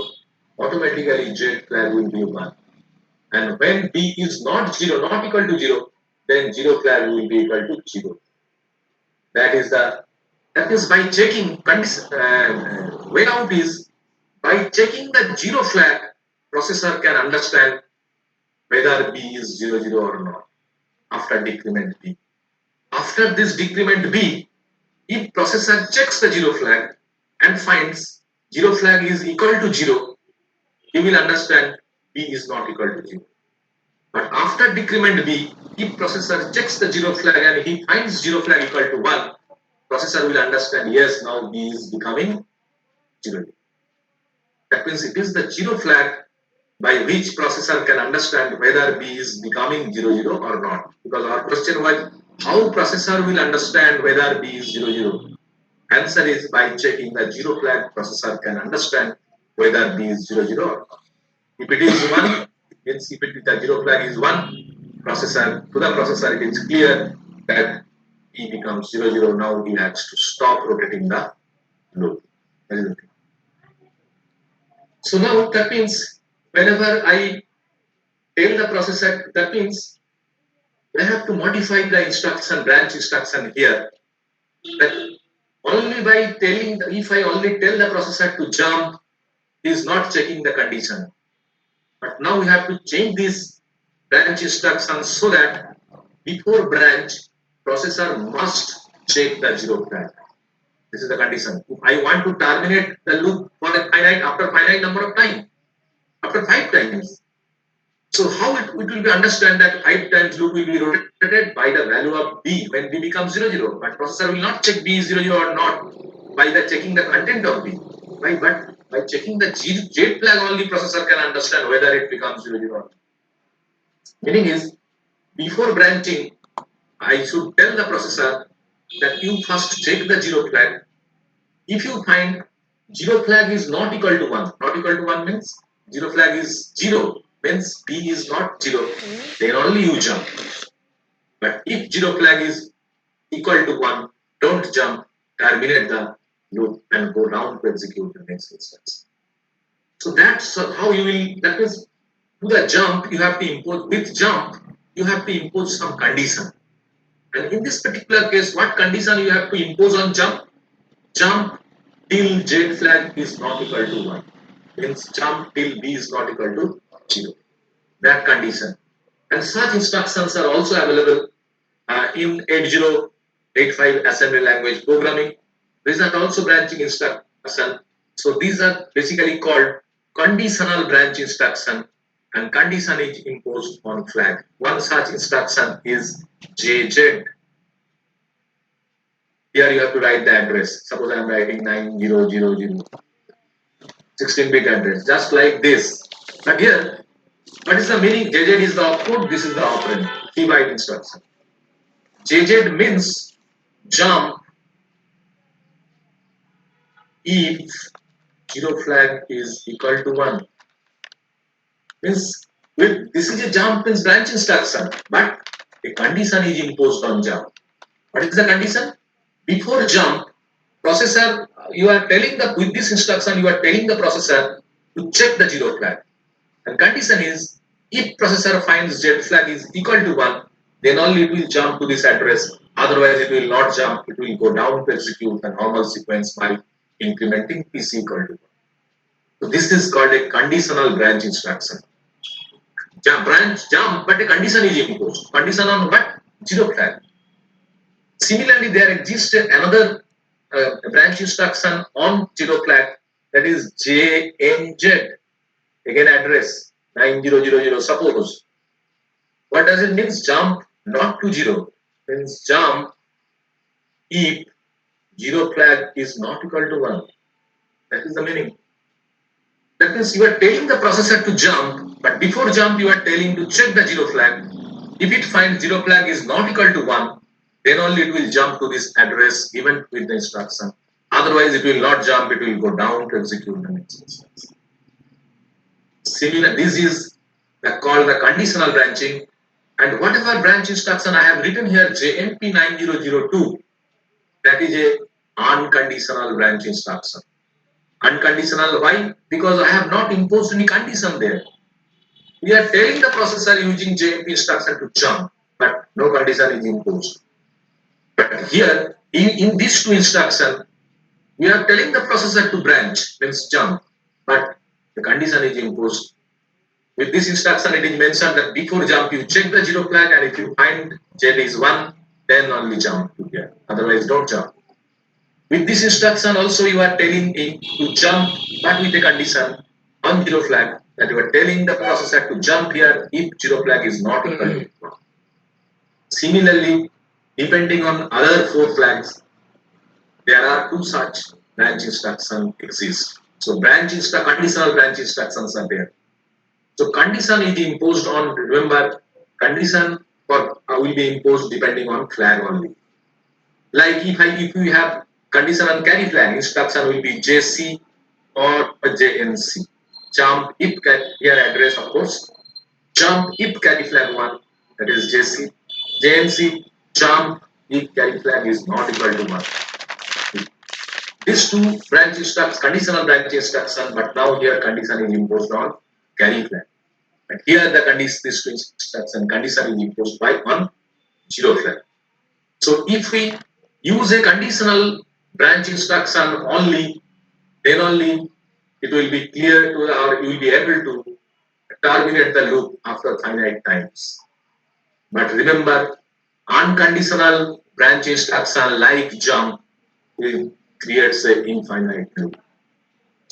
automatically Z flag will be 1. And when B is not 0, not equal to 0, then 0 flag will be equal to 0. That is by checking, way out is by checking the 0 flag, processor can understand whether B is 0, 0 or not after decrement B. After this decrement B, if processor checks the 0 flag and finds 0 flag is equal to 0, he will understand B is not equal to 0. But after decrement B, if processor checks the 0 flag and he finds 0 flag equal to 1, processor will understand, yes, now B is becoming 0. That means it is the 0 flag by which processor can understand whether B is becoming 0, 0 or not. Because our question was, how processor will understand whether B is 0, 0? Answer is by checking the 0 flag, processor can understand whether B is 0, 0 or not. If it is 1, means if the 0 flag is 1, to the processor it is clear that B becomes 0, 0. Now he has to stop rotating the loop. That is the thing. So now that means whenever I tell the processor, that means I have to modify the instruction, branch instruction here. That only by telling, if I only tell the processor to jump, he is not checking the condition. But now we have to change this branch instruction so that before branch, processor must check the 0 flag. This is the condition. If I want to terminate the loop for a after finite number of time, after 5 times. So how it will be understand that 5 times loop will be rotated by the value of B when B becomes 0, 0. But processor will not check B is 0, 0 or not by the checking the content of B. But by checking the Z flag only, processor can understand whether it becomes 0, 0 or not. Meaning is, before branching, I should tell the processor that you first check the 0 flag. If you find Zero flag is not equal to 1. Not equal to 1 means zero flag is 0. Means B is not 0. Then only you jump. But if zero flag is equal to 1, don't jump, terminate the loop and go down to execute the next instance. So that's how you will, that means to the jump you have to impose, with jump you have to impose some condition. And in this particular case, what condition you have to impose on jump? Jump till Z flag is not equal to 1. Means jump till B is not equal to 0. That condition. And such instructions are also available in 8085 assembly language programming. These are also branching instruction. So these are basically called conditional branch instruction, and condition is imposed on flag. One such instruction is JZ. Here you have to write the address. Suppose I am writing 9000, 16-bit address, just like this. But here, what is the meaning? JZ is the opcode, this is the operand. Key byte instruction. JZ means jump if zero flag is equal to 1. Means this is a jump means branch instruction, but a condition is imposed on jump. What is the condition? Before jump, processor, you are telling the, with this instruction, you are telling the processor to check the zero flag. And condition is, if processor finds Z flag is equal to 1, then only it will jump to this address. Otherwise, it will not jump. It will go down to execute the normal sequence by incrementing PC equal to 1. So this is called a conditional branch instruction. Jump, but a condition is imposed. Condition on what? Zero flag. Similarly, there exists another branch instruction on zero flag, that is JNZ. Again, address 9000. Suppose, what does it mean? Jump not to 0. Means jump if zero flag is not equal to 1. That is the meaning. That means you are telling the processor to jump, but before jump you are telling to check the zero flag. If it finds zero flag is not equal to 1, then only it will jump to this address given with the instruction. Otherwise, it will not jump, it will go down to execute the next instruction. Similar, this is called the conditional branching. And whatever branch instruction I have written here, JMP 9002, that is a unconditional branch instruction. Unconditional, why? Because I have not imposed any condition there. We are telling the processor using JMP instruction to jump, but no condition is imposed. But here, in these two instructions, we are telling the processor to branch, means jump, but the condition is imposed. With this instruction, it is mentioned that before jump, you check the zero flag, and if you find Z is 1, then only jump to here. Otherwise, don't jump. With this instruction, also you are telling it to jump, but with a condition on zero flag, that you are telling the processor to jump here if zero flag is not equal to 1. Similarly, depending on other 4 flags, there are 2 such branch instructions exist. So conditional branch instructions are there. So condition is imposed on, remember, condition will be imposed depending on flag only. Like if you have condition on carry flag, instruction will be JC or JNC. Jump if here address, of course. Jump if carry flag 1, that is JC. JNC, jump if carry flag is not equal to 1. These 2 branch instructions, conditional branch instruction, but now here condition is imposed on carry flag. And here the condition, this 2 instruction condition is imposed by on zero flag. So if we use a conditional branch instruction only, then only it will be clear to, or you will be able to terminate the loop after finite times. But remember, unconditional branch instruction like jump will creates an infinite loop.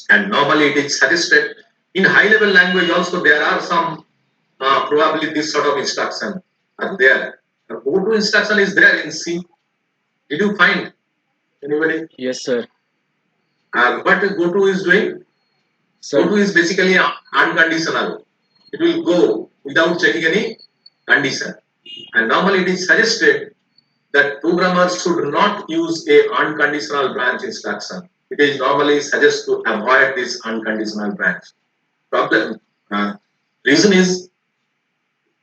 And normally it is suggested in high level language also there are some probably this sort of instruction are there. The go-to instruction is there in C. Did you find anybody? Yes, sir. What go-to is doing? Sir, Go-to is basically unconditional. It will go without checking any condition. And normally it is suggested that programmers should not use a unconditional branch instruction. it is normally suggested to avoid this unconditional branch. Problem reason is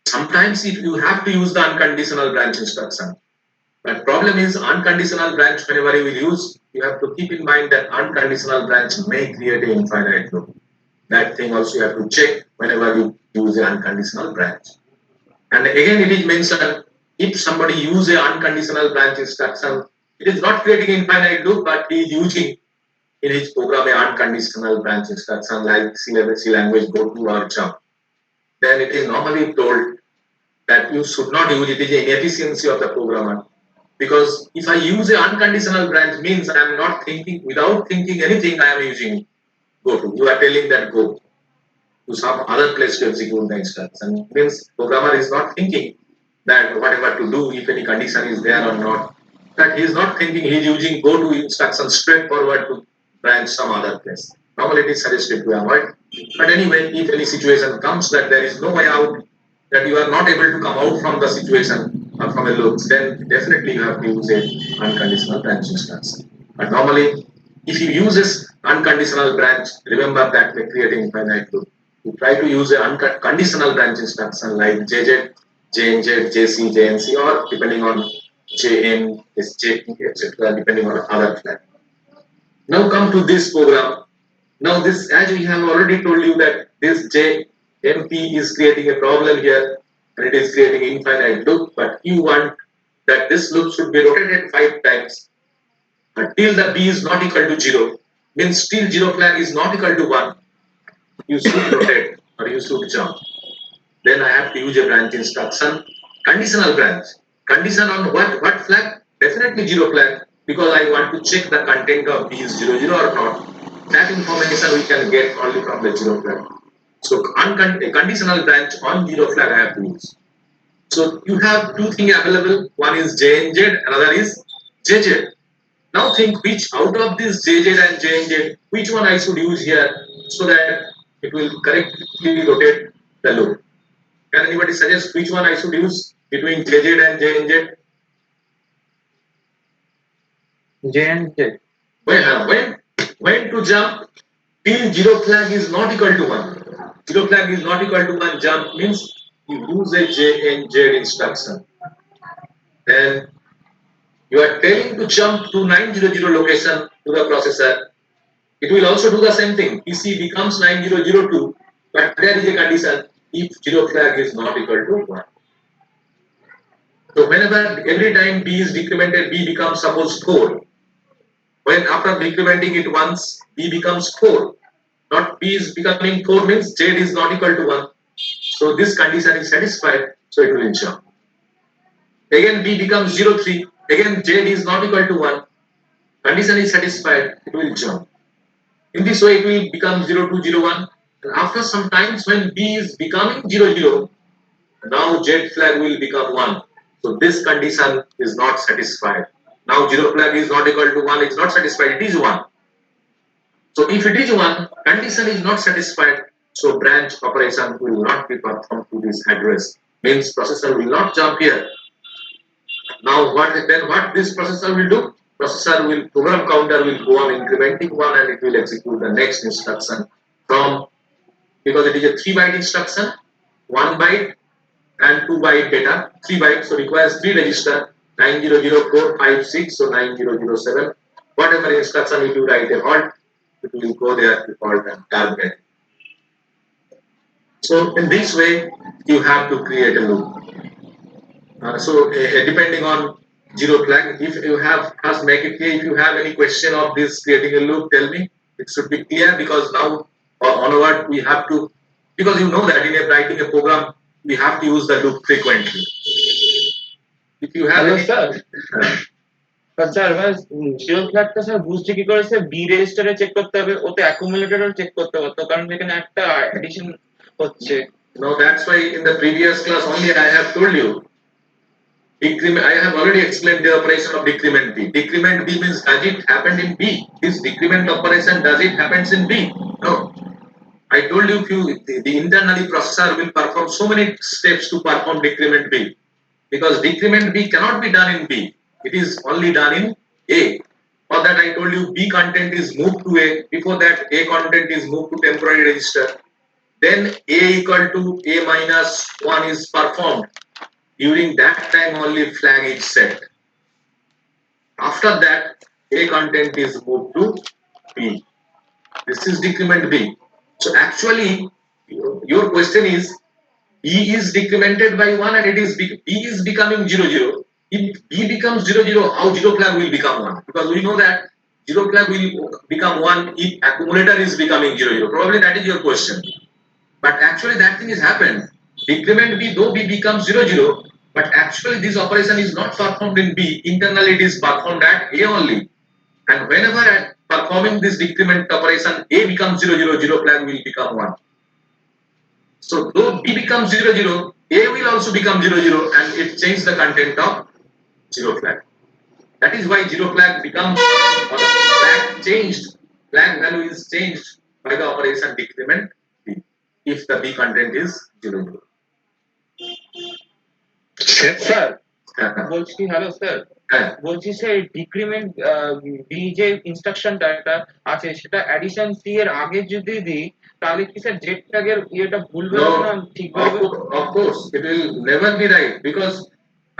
sometimes if you have to use the unconditional branch instruction. But problem is unconditional branch whenever you will use, you have to keep in mind that unconditional branch may create an infinite loop. That thing also you have to check whenever you use an unconditional branch. And again it is mentioned if somebody use a unconditional branch instruction, it is not creating infinite loop, but he is using in his program a unconditional branch instruction like C language go to or jump. Then it is normally told that you should not use it is an inefficiency of the programmer. Because if I use an unconditional branch means I am not thinking without thinking anything I am using go to. You are telling that go to some other place to execute the instruction. Means programmer is not thinking that whatever to do if any condition is there or not. That he is not thinking he is using go to instruction straightforward to branch some other place. Normally it is suggested to avoid. But anyway, if any situation comes that there is no way out, that you are not able to come out from the situation or from a loop, then definitely you have to use a unconditional branch instruction. But normally, if you use this unconditional branch, remember that may create an infinite loop. You try to use a conditional branch instruction like JZ, JNZ, JC, JNC, or depending on JN, SJ, etc., depending on other flag. Now come to this program. Now this, as we have already told you that this JMP is creating a problem here and it is creating infinite loop, but you want that this loop should be rotated 5 times until the B is not equal to 0, means still 0 flag is not equal to 1, you should rotate or you should jump. Then I have to use a branch instruction, conditional branch. Condition on what flag? Definitely 0 flag, because I want to check the content of B is 0, 0 or not. That information we can get only from the 0 flag. So a conditional branch on 0 flag I have to use. So you have two things available. One is JNZ, another is JZ. Now think which out of this JZ and JNZ, which one I should use here so that it will correctly rotate the loop. Can anybody suggest which one I should use between JZ and JNZ? JNZ. When to jump till 0 flag is not equal to 1. 0 flag is not equal to 1, jump means you use a JNZ instruction. Then you are telling to jump to 900 location to the processor. It will also do the same thing. PC becomes 9002, but there is a condition if 0 flag is not equal to 1. So whenever every time B is decremented, B becomes suppose 4. When after decrementing it once, B becomes 4. Not B is becoming 4 means Z is not equal to 1. So this condition is satisfied, so it will jump. Again B becomes 03. Again Z is not equal to 1. Condition is satisfied, it will jump. In this way it will become 0201. And after some times when B is becoming 00, now Z flag will become 1. So this condition is not satisfied. Now 0 flag is not equal to 1, it's not satisfied, it is 1. So if it is 1, condition is not satisfied, so branch operation will not be performed to this address. Means processor will not jump here. Now what this processor will do? Program counter will go on incrementing 1 and it will execute the next instruction from, because it is a 3-byte instruction, 1 byte and 2 byte data, 3 bytes, so requires 3 register, 900456, so 9007. Whatever instruction if you write a halt, it will go there default and target. So in this way, you have to create a loop. Depending on 0 flag, if you have, first make it clear. If you have any question of this creating a loop, tell me. It should be clear because now onward we have to, because you know that in writing a program, we have to use the loop frequently. If you have Hello, any, sir. Sir মানে zero ফ্ল্যাগটা sir বুঝতে কি করে sir B রেজিস্টারে check করতে হবে, ওতে অ্যাকুমুলেটরও check করতে পারতো, কারণ এখানে একটা এডিশন হচ্ছে। No, that's why in the previous class only I have told you. Decrement, I have already explained the operation of decrement B. Decrement B means does it happen in B? This decrement operation, does it happens in B? No. I told you the internally processor will perform so many steps to perform decrement B. Because decrement B cannot be done in B. It is only done in A. or that I told you B content is moved to A, before that A content is moved to temporary register, then A equal to A minus 1 is performed. During that time only flag is set. After that, A content is moved to B. This is decrement B. So actually, your question is B is decremented by 1 and B is becoming 0, 0. If B becomes 0, 0, how 0 flag will become 1? Because we know that 0 flag will become 1 if accumulator is becoming 0, 0. Probably that is your question. But actually that thing is happened. Decrement B, though B becomes 0, 0, but actually this operation is not performed in B. Internally it is performed at A only. And whenever at performing this decrement operation, A becomes 0, 0, 0 flag will become 1. So though B becomes 0, 0, A will also become 0, 0 and it changes the content of 0 flag. That is why 0 flag becomes, or flag changed, flag value is changed by the operation decrement B if the B content is 0, 0. Sir বলছি কি, hello sir, হ্যাঁ, বলছি sir decrement B যে ইনস্ট্রাকশনটা এটা আছে সেটা addition C এর আগে যদি দিই তাহলে কি স্যার জেড ট্যাগের ইয়েটা ভুল বেরোবে না no, ঠিক বেরোবে? of course, it will never be right because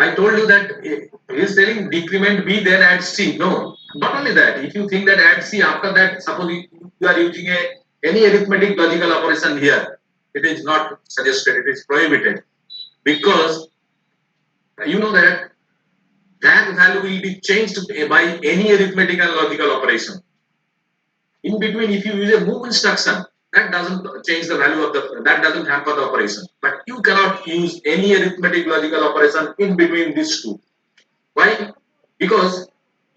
I told you that he is telling decrement B then add C. No, not only that. If you think that add C after that, suppose you are using any arithmetic logical operation here, it is not suggested. It is prohibited because you know that that value will be changed by any arithmetic and logical operation. In between, if you use a move instruction, that doesn't change the value of that doesn't hamper the operation. But you cannot use any arithmetic logical operation in between these two. Why? Because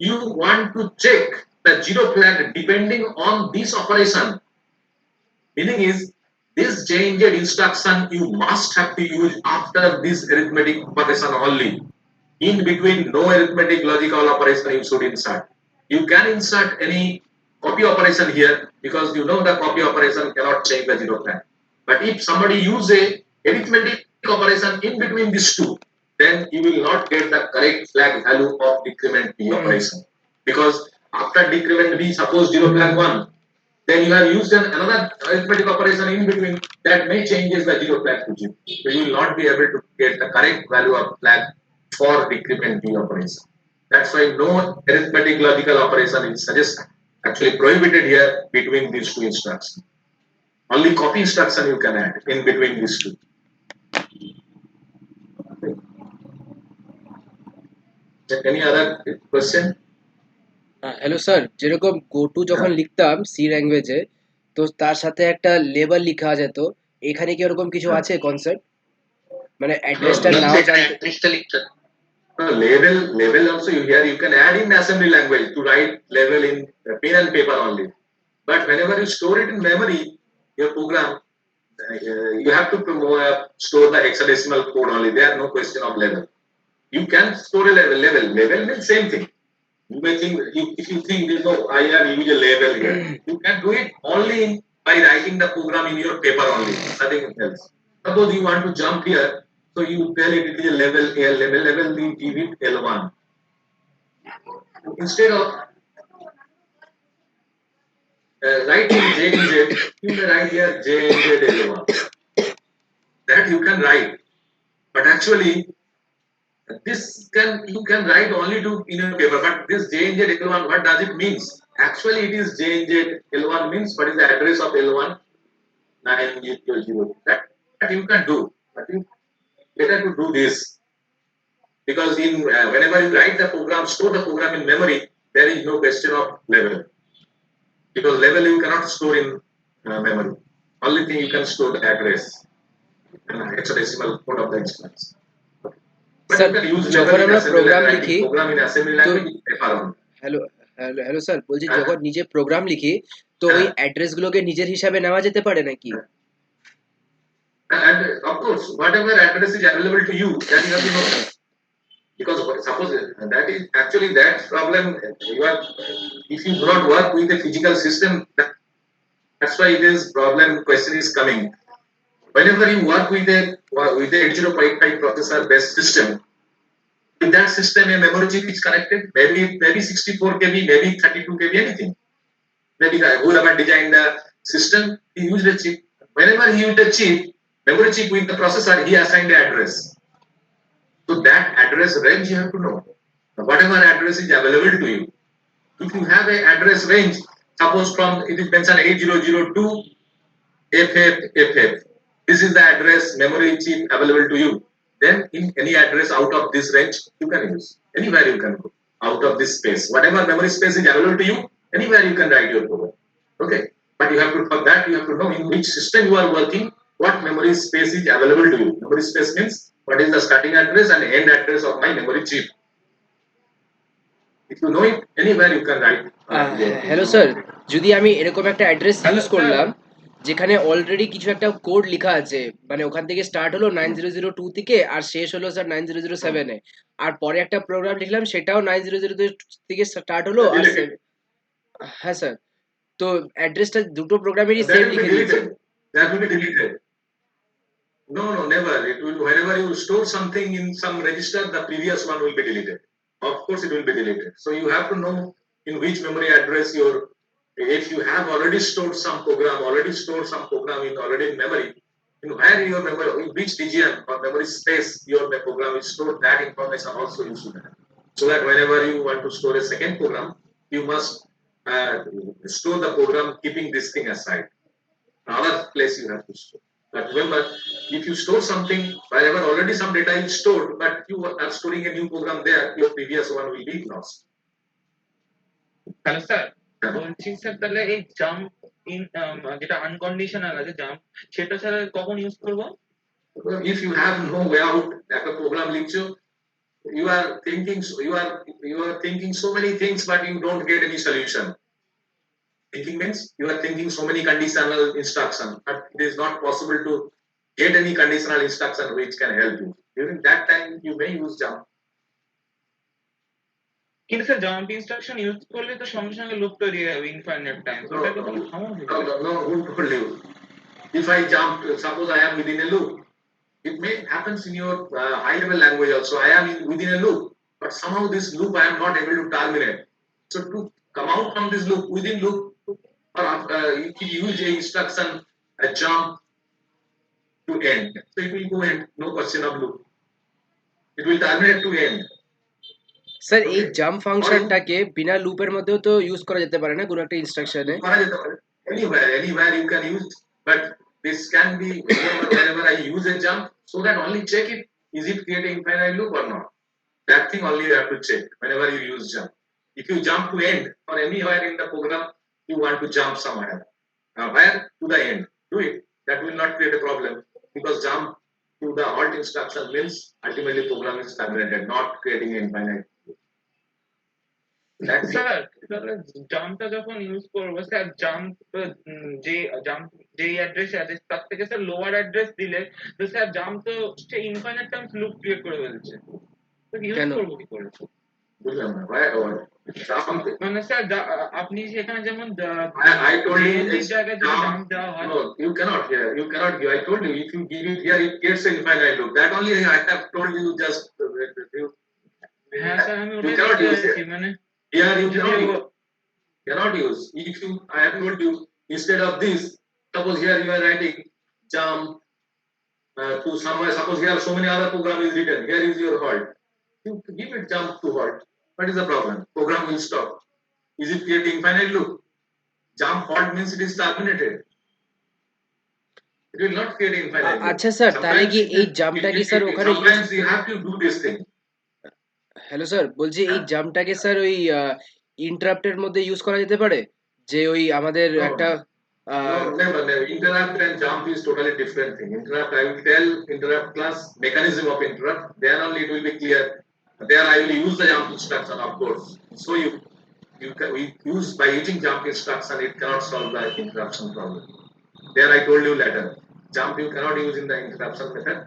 you want to check the 0 flag depending on this operation. Meaning is this change instruction you must have to use after this arithmetic operation only. In between, no arithmetic logical operation you should insert. You can insert any copy operation here because you know the copy operation cannot change the 0 flag. But if somebody use a arithmetic operation in between these two, then you will not get the correct flag value of decrement B operation. Because after decrement B, suppose 0 flag 1, then you have used another arithmetic operation in between that may changes the 0 flag to 0. So you will not be able to get the correct value of flag for decrement B operation. That's why no arithmetic logical operation is suggested, actually prohibited here between these two instructions. Only copy instruction you can add in between these two. Any other question? Hello sir, যেরকম go to যখন লিখতাম C ল্যাঙ্গুয়েজে, তো তার সাথে একটা label লিখা যেত, এখানে কি ওরকম কিছু আছে কনসেপ্ট? মানে অ্যাড্রেসটা নাও জানতে। Label also here you can add in assembly language to write label in pen and paper only. But whenever you store it in memory, your program, you have to store the hexadecimal code only. There are no question of label. You can store a label. Label means same thing. You may think if you think no, I have used a label here. You can do it only by writing the program in your paper only, nothing else. Suppose you want to jump here, so you tell it is a level you give it L1. Instead of writing J and Z, you may write here J and Z L1. That you can write, but actually you can write only to in a paper. But this J and Z L1, what does it means? Actually, it is J and Z L1 means what is the address of L1 980. That you can do, but you better to do this because in whenever you write the program, store the program in memory, there is no question of level because level you cannot store in memory. Only thing you can store the address and hexadecimal code of the instructions. But Sir, you can use যখন level in আমরা assembly program language, লিখি, program in assembly language paper only. Hello hello hello sir, বলছি হ্যাঁ। যখন নিজে programme লিখি, তো ওই হ্যাঁ। অ্যাড্রেস গুলোকে নিজের হিসাবে নেওয়া যেতে পারে নাকি? And of course, whatever address is available to you, that you have to know. Because suppose that is actually that problem. You are, if you do not work with a physical system, that's why this problem question is coming. Whenever you work with a 8055 processor based system, With that system, a memory chip is connected, maybe 64 KB, maybe 32 KB, anything. Maybe whoever designed the system, he used a chip. Whenever he used a chip, memory chip with the processor, he assigned the address. So that address range you have to know. Whatever address is available to you. If you have an address range, suppose from it is mentioned 8002 FF. This is the address memory chip available to you. Then in any address out of this range, you can use. Anywhere you can go out of this space. Whatever memory space is available to you, anywhere you can write your program. Okay. But you have to, for that, you have to know in which system you are working, what memory space is available to you. Memory space means what is the starting address and end address of my memory chip. If you know it, anywhere you can write. Hello sir, যদি আমি এরকম একটা address Hello, use করলাম যেখানে already কিছু একটা code লেখা আছে, মানে ওখান থেকে স্টার্ট হলো 9002 থেকে আর শেষ হলো স্যার 9007 এ, আর পরে একটা প্রোগ্রাম লিখলাম সেটাও 9002 থেকে স্টার্ট হলো আর Deleted. হ্যাঁ স্যার, তো অ্যাড্রেসটা দুটো প্রোগ্রামেরই That সেম will be লিখে দিয়েছে। deleted. That will be deleted. No, no, never. It will, whenever you store something in some register, the previous one will be deleted. Of course, it will be deleted. So you have to know in which memory address your, if you have already stored some program, in already in memory, in where your memory, in which region or memory space your program is stored, that information also you should have. So that whenever you want to store a second program, you must store the program keeping this thing aside. Another place you have to store. But remember, if you store something, wherever already some data is stored, but you are storing a new program there, your previous one will be lost. Hello sir, বলছি sir তাহলে এই jump in যেটা unconditional আছে jump, সেটা sir কখন use করবো? If you have no way out, like a program লিখছো, you are thinking, you are thinking so many things, but you don't get any solution. Thinking means you are thinking so many conditional instruction, but it is not possible to get any conditional instruction which can help you. During that time, you may use jump. কিন্তু sir jump instruction use করলে তো সঙ্গে সঙ্গে loop তৈরি হয়ে যাবে infinite time, ওটাকে তুমি থামাও কি করে? No, who told you? If I jump, suppose I am within a loop, it may happens in your high level language also. I am within a loop, but somehow this loop I am not able to terminate. So to come out from this loop, within loop, or if you use a instruction, a jump to end, so it will go end, no question of loop. It will terminate to end. Sir এই Okay. Jump ফাংশনটাকে বিনা লুপের মধ্যেও তো use করা যেতে পারে না কোনো একটা ইনস্ট্রাকশনে? করা যেতে পারে। Anywhere you can use, but this can be whenever I use a jump, so that only check it, is it creating infinite loop or not. That thing only you have to check whenever you use jump. If you jump to end or anywhere in the program, you want to jump somewhere. Where? To the end. Do it. That will not create a problem because jump to the halt instruction means ultimately program is terminated, not creating an infinite loop. That's it. Sir তাহলে জাম্পটা যখন use করবো sir, jump যে jump যেই অ্যাড্রেসে আছে তার থেকে sir lower address দিলে তো স্যার জাম্প তো সে ইনফাইনাইট টাইমস লুপ ক্রিয়েট করে ফেলছে, তো ইউজ কেন? করবো কি করে? বুঝলাম না। Jump মানে স্যার আপনি সেখানে যেমন I told you JND it's জায়গায় যদি jump. জাম্প দেওয়া হয়, No, you cannot hear. You cannot give. I told you if you give it here, it gets an infinite loop. That only I have told you. Just হ্যাঁ sir আমি you ওটাই cannot বলতে use চাইছি, it. মানে Here you যদি cannot use. Cannot use. If you, I have told you instead of this. Suppose here you are writing jump to somewhere. Suppose here so many other program is written. Here is your halt. You give it jump to halt. What is the problem? Program will stop. Is it creating infinite loop? Jump halt means it is terminated. It will not create infinite loop. আচ্ছা sir, তাহলে কি এই জাম্পটা কি sir ওখানে use? Sometimes you have to do this thing. Hello sir, বলছি এই জাম্পটাকে sir ওই ইন্টারাপ্টের মধ্যে ইউজ করা যেতে পারে, যে ওই আমাদের No, একটা No, never. Interrupt and jump is totally different thing. Interrupt, I will tell interrupt class mechanism of interrupt. Then only it will be clear. There I will use the jump instruction, of course. So we use by using jump instruction, it cannot solve the interruption problem. There I told you later. Jump you cannot use in the interruption method.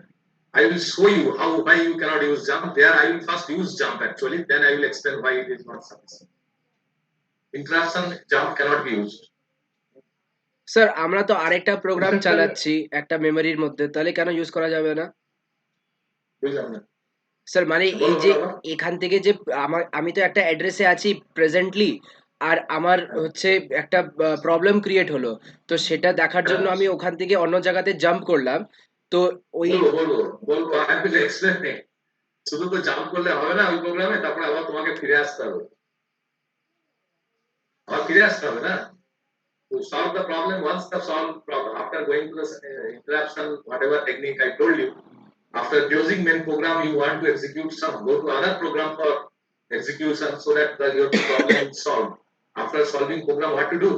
I will show you why you cannot use jump. There I will first use jump actually. Then I will explain why it is not sufficient. Interruption jump cannot be used. Sir আমরা তো আরেকটা programme sir, চালাচ্ছি একটা মেমোরির মধ্যে, তাহলে কেন use করা যাবে না? বুঝলাম না। স্যার মানে এই বলো যে বলো বলো। এখান থেকে যে আমি তো একটা অ্যাড্রেসে আছি প্রেজেন্টলি, আর আমার হচ্ছে একটা প্রবলেম ক্রিয়েট হলো, তো সেটা দেখার জন্য হ্যাঁ, আমি ওখান থেকে অন্য জায়গাতে জাম্প করলাম, তো ওই বলবো বলবো বলবো, আই উইল এক্সপ্লেন। শুধু তো জাম্প করলে হবে না ওই প্রোগ্রামে, তারপরে আবার তোমাকে ফিরে আসতে হবে, আবার ফিরে আসতে হবে না। To solve the problem, once the solved problem, after going to the interruption, whatever technique I told you, after closing main program, you want to execute some, go to other program for execution so that your problem is solved. After solving program, what to do?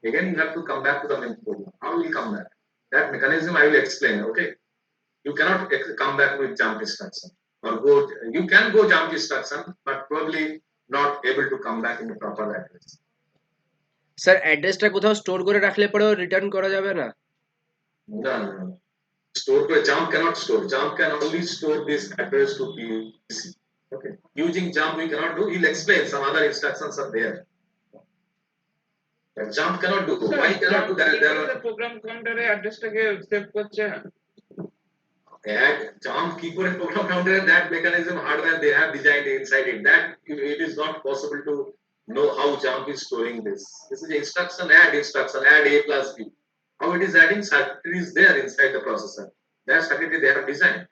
Again, you have to come back to the main program. How will you come back? That mechanism I will explain. Okay, you cannot come back with jump instruction or go. You can go jump instruction, but probably not able to come back in the proper address. Sir অ্যাড্রেসটা কোথাও store করে রাখলে পরেও return করা যাবে না? No, no, no. Store jump cannot store. Jump can only store this address to PC. Okay. Using jump we cannot do. He'll explain some other instructions are there. But jump cannot do. Why cannot do that? There are program কাউন্টারে অ্যাড্রেসটাকে save করছে। add jump keyboard program counter, that mechanism hardware they have designed inside it. That it is not possible to know how jump is storing this. This is instruction, add A plus B. How it is adding circuitry is there inside the processor. That circuitry they have designed.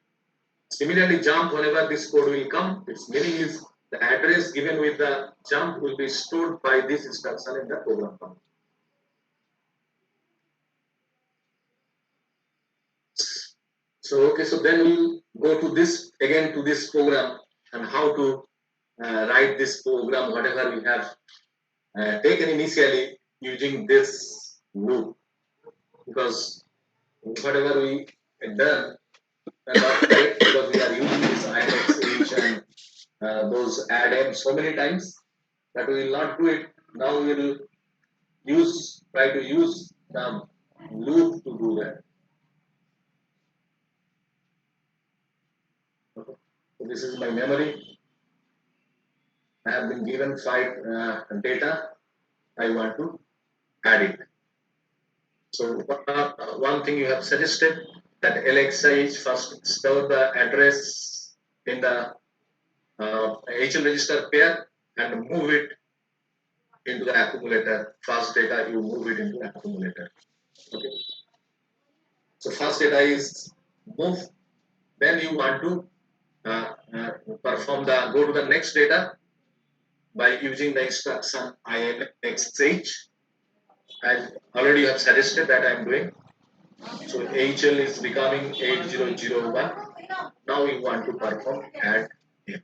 Similarly, jump, whenever this code will come, its meaning is the address given with the jump will be stored by this instruction in the program counter. So, okay, so then we'll go to this, again to this program and how to write this program, whatever we have taken initially using this loop. Because whatever we had done, because we are using this INX each and those add m so many times that we will not do it. Now we will try to use the loop to do that. Okay. So this is my memory. I have been given 5 data. I want to add it. So one thing you have suggested that LXI first store the address in the HL register pair and move it into the accumulator. First data you move it into accumulator. Okay. So first data is move. Then you want to perform go to the next data by using the instruction INXH. I already have suggested that I am doing. So HL is becoming 8001. Now we want to perform add M.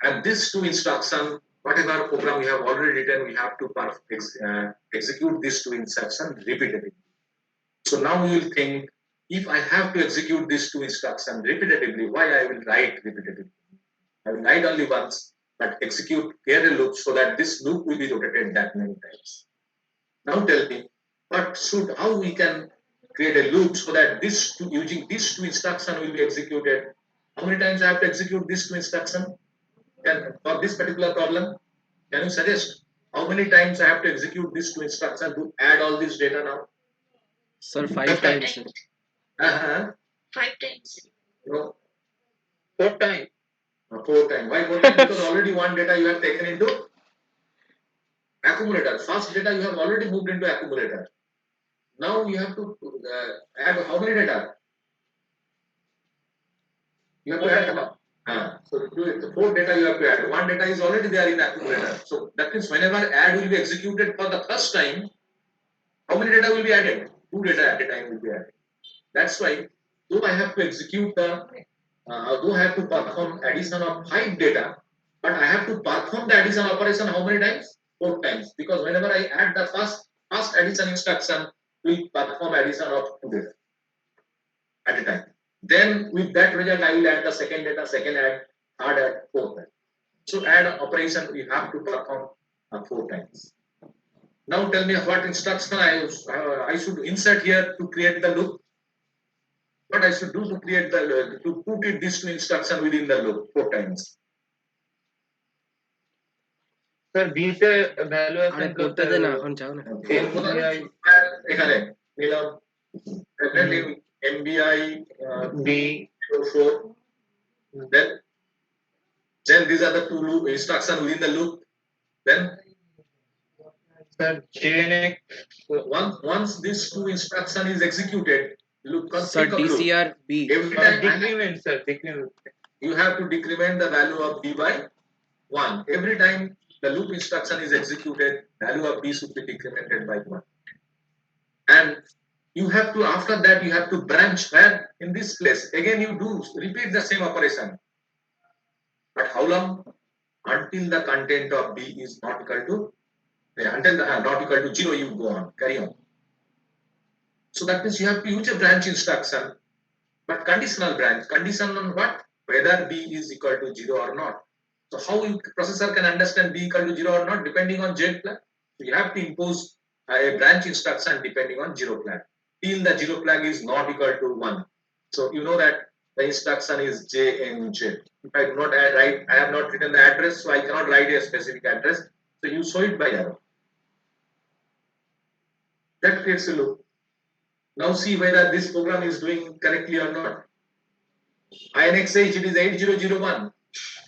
And these two instructions, whatever program we have already written, we have to execute these two instructions repeatedly. So now we will think, if I have to execute these two instructions repetitively, why I will write repetitively? I will write only once, but execute create a loop so that this loop will be rotated that many times. Now tell me, how we can create a loop so that using these two instructions will be executed? How many times I have to execute these two instructions? For this particular problem, can you suggest how many times I have to execute these two instructions to add all this data now? Sir 5 Times. Uh-huh. 5 times. No, 4 time. 4 times. Why 4 times? Because already one data you have taken into accumulator. First data you have already moved into accumulator. Now you have to add how many data? You have to add. So do it. So 4 data you have to add. One data is already there in accumulator. So that means whenever add will be executed for the first time, how many data will be added? 2 data at a time will be added. That's why, though I have to execute though I have to perform addition of 5 data, but I have to perform the addition operation how many times? 4 times. Because whenever I add the first addition instruction, we perform addition of 2 data at a time. Then with that result, I will add the second data, second add, third add, fourth add. So add operation we have to perform 4 times. Now tell me what instruction I should insert here to create the loop. What I should do to create to put this instruction within the loop 4 times. Sir B তে value আরে assign করতে করতে দে না, এখন যাও না। এখানে নিলাম MBI B B04 Then these are the two loop instruction within the loop. Then Sir, JNX. once this two instruction is executed, look, Sir, think of loop. DCR B. Every time Decrement, sir, decrement. you have to decrement the value of b by 1. Every time the loop instruction is executed, value of b should be decremented by 1. And you have to, after that, you have to branch where in this place. Again, you do repeat the same operation. But how long? Until the content of b is not equal to, until the not equal to 0, you go on, carry on. So that means you have to use a branch instruction, but conditional branch. Condition on what? Whether b is equal to 0 or not. So how processor can understand b equal to 0 or not depending on z flag? So you have to impose a branch instruction depending on 0 flag. Till the 0 flag is not equal to 1. So you know that the instruction is JNZ. If I do not write, I have not written the address, so I cannot write a specific address. So you show it by arrow. That creates a loop. Now see whether this program is doing correctly or not. INXH, it is 8001.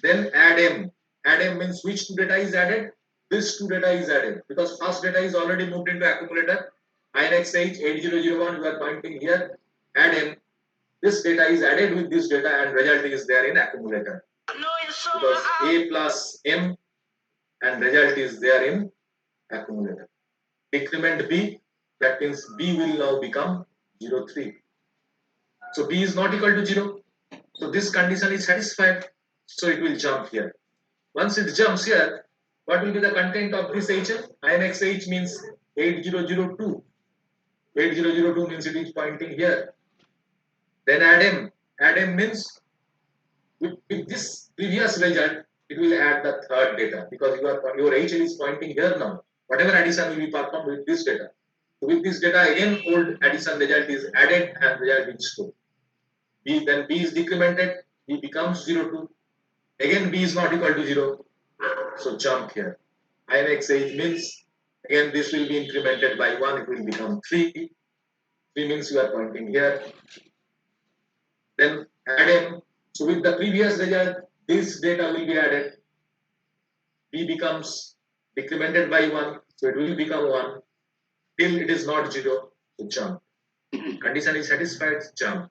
Then add M. Add M means which two data is added? This two data is added because first data is already moved into accumulator. INXH 8001, you are pointing here. Add M. This data is added with this data and result is there in accumulator. Because A plus M and result is there in accumulator. Decrement B, that means B will now become 03. So B is not equal to 0. So this condition is satisfied. So it will jump here. Once it jumps here, what will be the content of this HL? INXH means 8002. 8002 means it is pointing here. Then add M. Add M means with this previous result, it will add the third data because your HL is pointing here now. Whatever addition will be performed with this data. So with this data, again, old addition result is added and result is stored. Then B is decremented, B becomes 02. Again, B is not equal to 0. So jump here. INXH means, again, this will be incremented by 1, it will become 3. 3 means you are pointing here. Then add M. So with the previous result, this data will be added. B becomes decremented by 1, so it will become 1. Till it is not 0, so jump. Condition is satisfied, jump.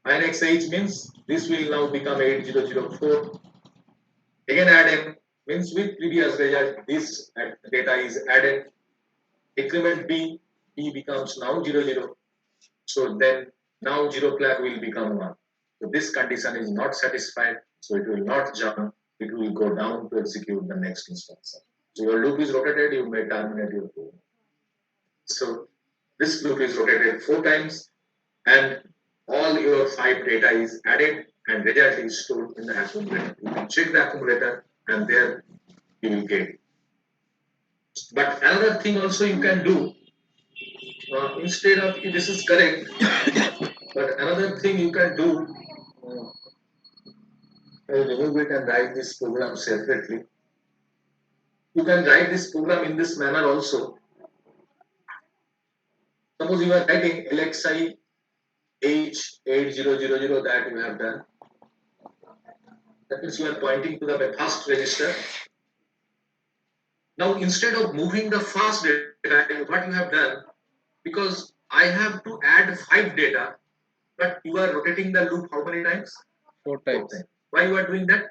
INXH means this will now become 8004. Again add M means with previous result this data is added. Decrement B, B becomes now 00. So then now 0 flag will become 1. So this condition is not satisfied, so it will not jump, it will go down to execute the next instruction. So your loop is rotated, you may terminate your loop. So this loop is rotated 4 times and all your 5 data is added and result is stored in the accumulator. You can check the accumulator and there you will get it. But another thing also you can do, instead of, this is correct, but another thing you can do, I will remove it and write this program separately. You can write this program in this manner also. Suppose you are writing LXI H8000 that you have done. That means you are pointing to the first register. Now instead of moving the first data, what you have done, because I have to add 5 data, but you are rotating the loop how many times? 4 times. Why you are doing that?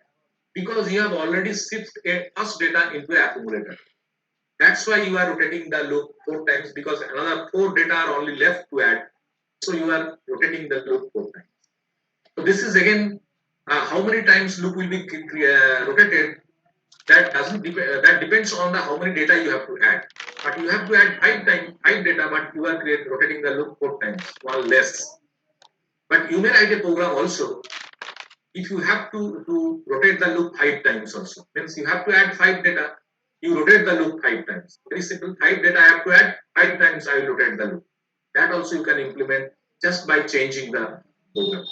Because you have already shipped a first data into an accumulator. That's why you are rotating the loop 4 times because another 4 data are only left to add. So you are rotating the loop 4 times. So this is again how many times loop will be rotated. That doesn't that depends on the how many data you have to add. But you have to add 5 data, but you are rotating the loop 4 times, 1 less. But you may write a program also. If you have to rotate the loop 5 times also, means you have to add 5 data, you rotate the loop 5 times. Very simple. 5 data I have to add, 5 times I will rotate the loop. That also you can implement just by changing the program.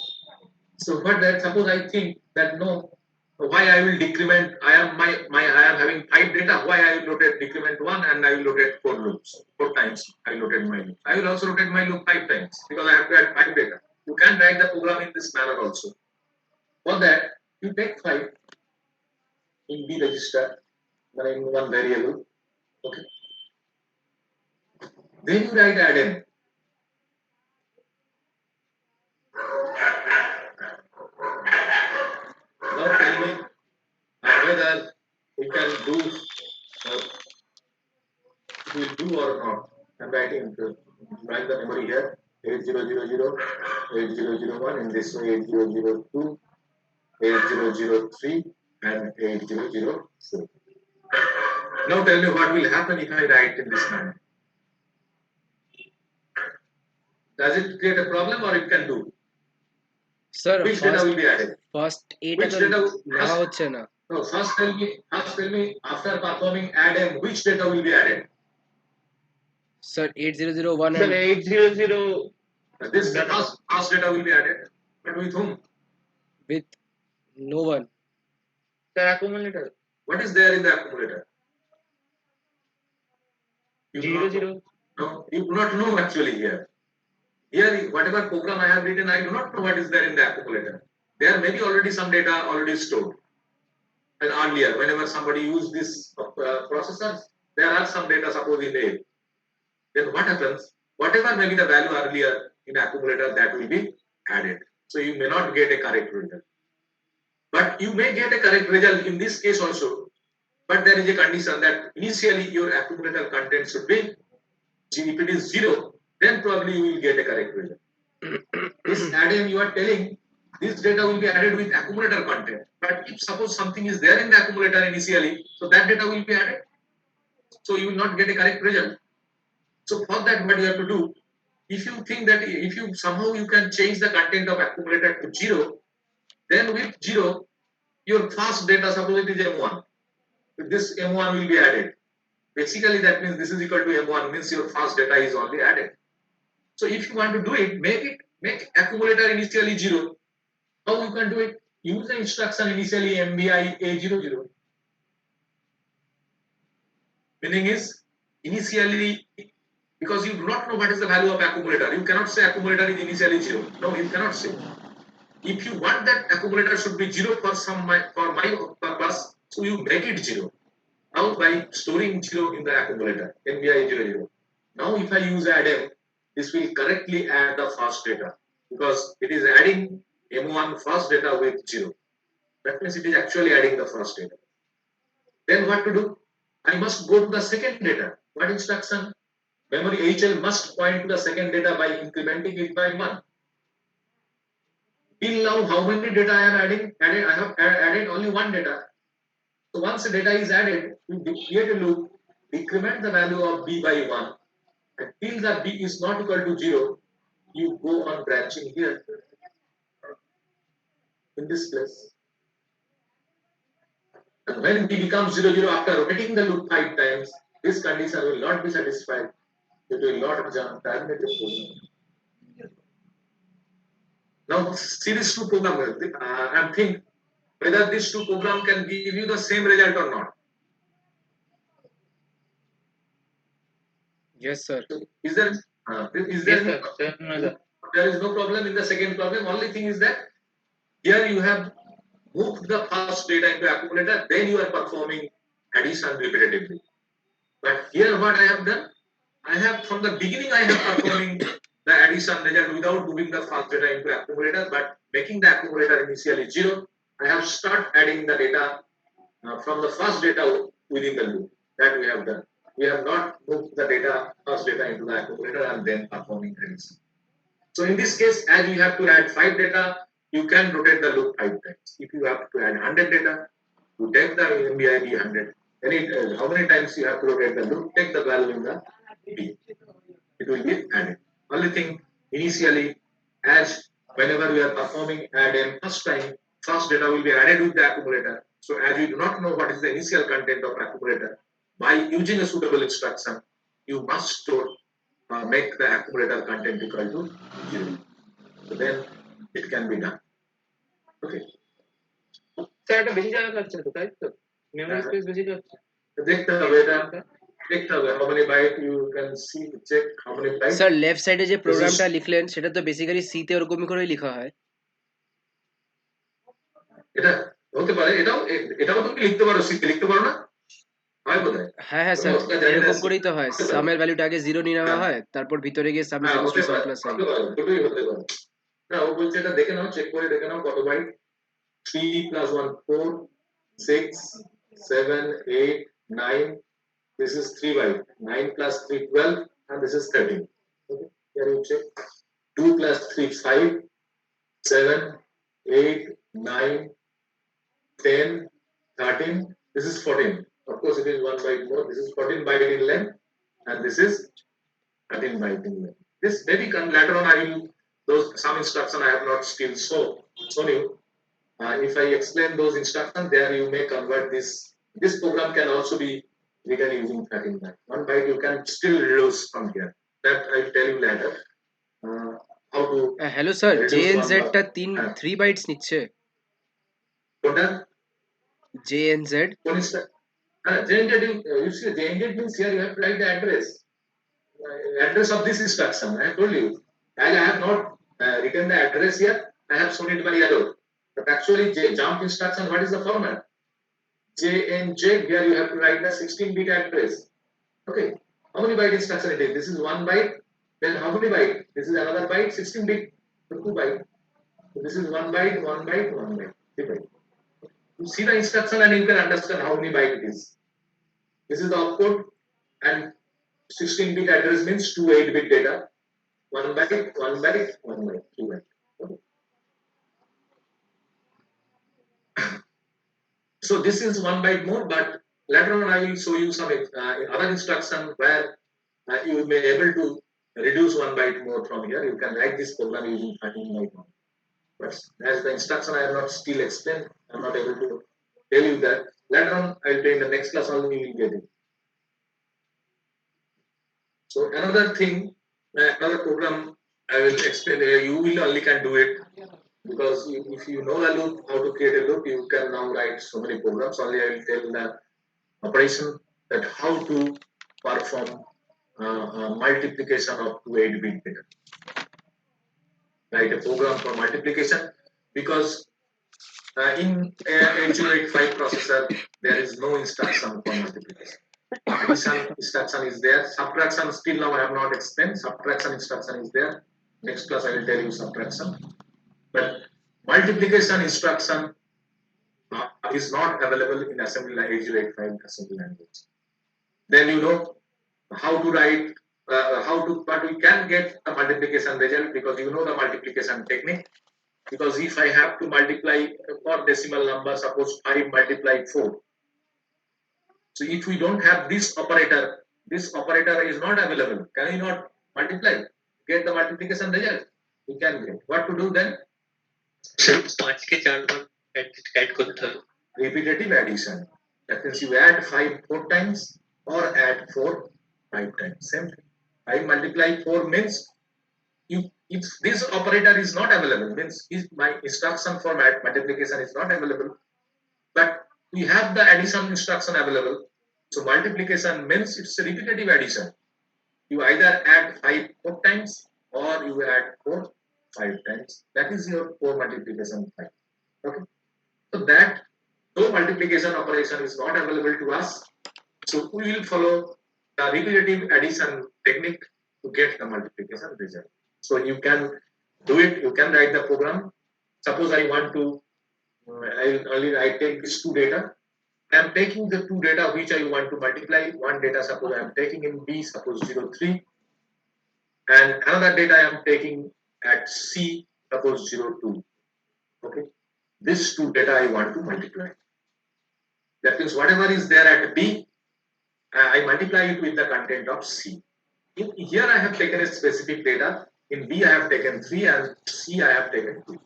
So for that, suppose I think that no, why I will decrement, I am having 5 data, why I will rotate decrement 1 and I will rotate 4 loops, 4 times I will rotate my loop. I will also rotate my loop 5 times because I have to add 5 data. You can write the program in this manner also. For that, you take 5 in B register, in one variable. Okay. Then you write add-in. Now tell me whether we can do it will do or not. I'm writing write the memory here 8000 8001 in this way 8002 8003 and 8004. Now tell me what will happen if I write in this manner. Does it create a problem or it can do? Sir Which data will be added? First এটা Which তো data? নেওয়া হচ্ছে না। No, first tell me after performing add-in, which data will be added? Sir 8001 Sir, and 800 This Data. first data will be added, but with whom? with no one. sir accumulator What is there in the accumulator? You do 0 not 0. No, you do not know actually here. Here, whatever program I have written, I do not know what is there in the accumulator. There may be already some data already stored. And earlier, whenever somebody used this processors, there are some data suppose in A. Then what happens? Whatever may be the value earlier in accumulator, that will be added. So you may not get a correct result. But you may get a correct result in this case also. But there is a condition that initially your accumulator content should be, if it is 0, then probably you will get a correct result. This add-in you are telling, this data will be added with accumulator content. But if suppose something is there in the accumulator initially, so that data will be added. So you will not get a correct result. So for that, what you have to do, if you think that if you somehow you can change the content of accumulator to 0, then with 0, your first data, suppose it is M1, this M1 will be added. Basically, that means this is equal to M1, means your first data is only added. So if you want to do it, make accumulator initially 0. How you can do it? Use the instruction initially MBI A00. Meaning is initially, because you do not know what is the value of accumulator, you cannot say accumulator is initially 0. No, you cannot say. If you want that accumulator should be 0 for my purpose, so you make it 0. How? By storing 0 in the accumulator, NBI 00. Now if I use add-in, this will correctly add the first data because it is adding M1 first data with 0. That means it is actually adding the first data. Then what to do? I must go to the second data. What instruction? Memory HL must point to the second data by incrementing it by 1. Till now, how many data I am adding? I have added only one data. So once the data is added, you create a loop, decrement the value of B by 1. Until the B is not equal to 0, you go on branching here. In this place. And when B becomes 0, 0 after rotating the loop 5 times, this condition will not be satisfied. It will not terminate the program. Now see these two programs and think whether these two programs can give you the same result or not. Yes, sir. Is there Yes, sir. Sir, no, sir. there is no problem in the second problem. Only thing is that here you have moved the first data into accumulator, then you are performing addition repetitively. But here what I have done, I have from the beginning I have performing the addition result without moving the first data into accumulator, but making the accumulator initially 0. I have start adding the data from the first data within the loop. That we have done. We have not moved the data, first data into the accumulator and then performing addition. So in this case, as you have to add 5 data, you can rotate the loop 5 times. If you have to add 100 data, you take the MBIB 100. How many times you have to rotate the loop? Take the value in the B. It will be added. Only thing, initially, as whenever we are performing add-in first time, first data will be added with the accumulator. So as you do not know what is the initial content of accumulator, by using a suitable instruction, you must store, make the accumulator content equal to 0. So then it can be done. Okay. Sir এটা বেশি জায়গা লাগছে তো তাই তো memory space বেশি যাচ্ছে দেখতে হবে এটা দেখতে হবে how many byte you can see check how many bytes. Sir left সাইডে যে প্রোগ্রামটা লিখলেন সেটা তো বেসিক্যালি সি তে ওরকমই করেই লেখা হয়। এটা হতে পারে, এটাও তুমি লিখতে পারো, লিখতে পারো না, হয় বোধহয়। হ্যাঁ হ্যাঁ তুমি স্যার, অতটা জানি না, এরকম করেই তো হয়, হতে পারে। সামের ভ্যালুটা আগে জিরো নিয়ে নেওয়া হ্যাঁ, হয়, তারপর ভিতরে গিয়ে সাম ইজ হ্যাঁ, ইকুয়ালস টু হতে সাম পারে, প্লাস আই। হতে পারে, দুটোই হতে পারে। না, ও বলছে এটা দেখে নাও, চেক করে দেখে নাও কত byte. 3 plus 1 4, 6 7 8 9, this is 3 byte, 9 plus 3 12, and this is 13. Okay, here you check. 2 plus 3 5, 7 8 9 10 13, this is 14. Of course it is 1 byte more, this is 14 byte in length, and this is 13 byte in length. This maybe later on I will, those some instruction I have not still shown you. If I explain those instructions, there you may convert this. This program can also be written using 13 byte. 1 byte you can still reduce from here. That I will tell you later. Uh, how to hello sir, J reduce N 1 byte. জেডটা 3 bytes নিচ্ছে। Total, J N Z. one instruction. JNZ, you see, JNZ means here you have to write the address. Address of this instruction. I have told you. As I have not written the address here, I have shown it by arrow. But actually, jump instruction, what is the format? JNZ, here you have to write the 16-bit address. Okay. How many byte instruction it is? This is 1 byte. Then how many byte? This is another byte, 16 bit, 2 byte. So this is 1 byte, 1 byte, 1 byte, 3 byte. You see the instruction and you can understand how many byte it is. This is the opcode, and 16-bit address means 2 8-bit data. 1 byte, 1 byte, 1 byte, 2 byte. Okay. So this is 1 byte more, but later on I will show you some other instruction where you may be able to reduce 1 byte more from here. You can write this program using 13 byte more. But as the instruction I have not still explained, I am not able to tell you that. Later on, I will tell in the next class only you will get it. So another thing, another program I will explain. You will only can do it because if you know the loop, how to create a loop, you can now write so many programs. Only I will tell the operation that how to perform multiplication of 2 8-bit data. Write a program for multiplication because in 8085 processor there is no instruction for multiplication. Addition instruction is there. Subtraction still now I have not explained. Subtraction instruction is there. Next class I will tell you subtraction. But multiplication instruction is not available in assembly line 8085 assembly language. Then you know how to write, but we can get the multiplication result because you know the multiplication technique. Because if I have to multiply for decimal number, suppose 5 multiplied 4. So if we don't have this operator is not available. Can we not multiply? Get the multiplication result? We can get. What to do then? Sir 5 কে 4 বার add করতে হবে। Repetitive addition. That means you add 5 4 times or add 4 5 times. Same thing. 5 multiply 4 means if this operator is not available, means if my instruction for multiplication is not available, but we have the addition instruction available. So multiplication means it's a repetitive addition. You either add 5 4 times or you add 4 5 times. That is your 4 multiplication 5. Okay. So that no multiplication operation is not available to us. So we will follow the repetitive addition technique to get the multiplication result. So you can do it. You can write the program. Suppose I want to, I take these two data. I am taking the two data which I want to multiply. One data, suppose I am taking in B, suppose 0 3, and another data I am taking at C, suppose 0 2. Okay, these two data I want to multiply. That means whatever is there at B, I multiply it with the content of C. Here I have taken a specific data. In B I have taken 3 and C I have taken 2.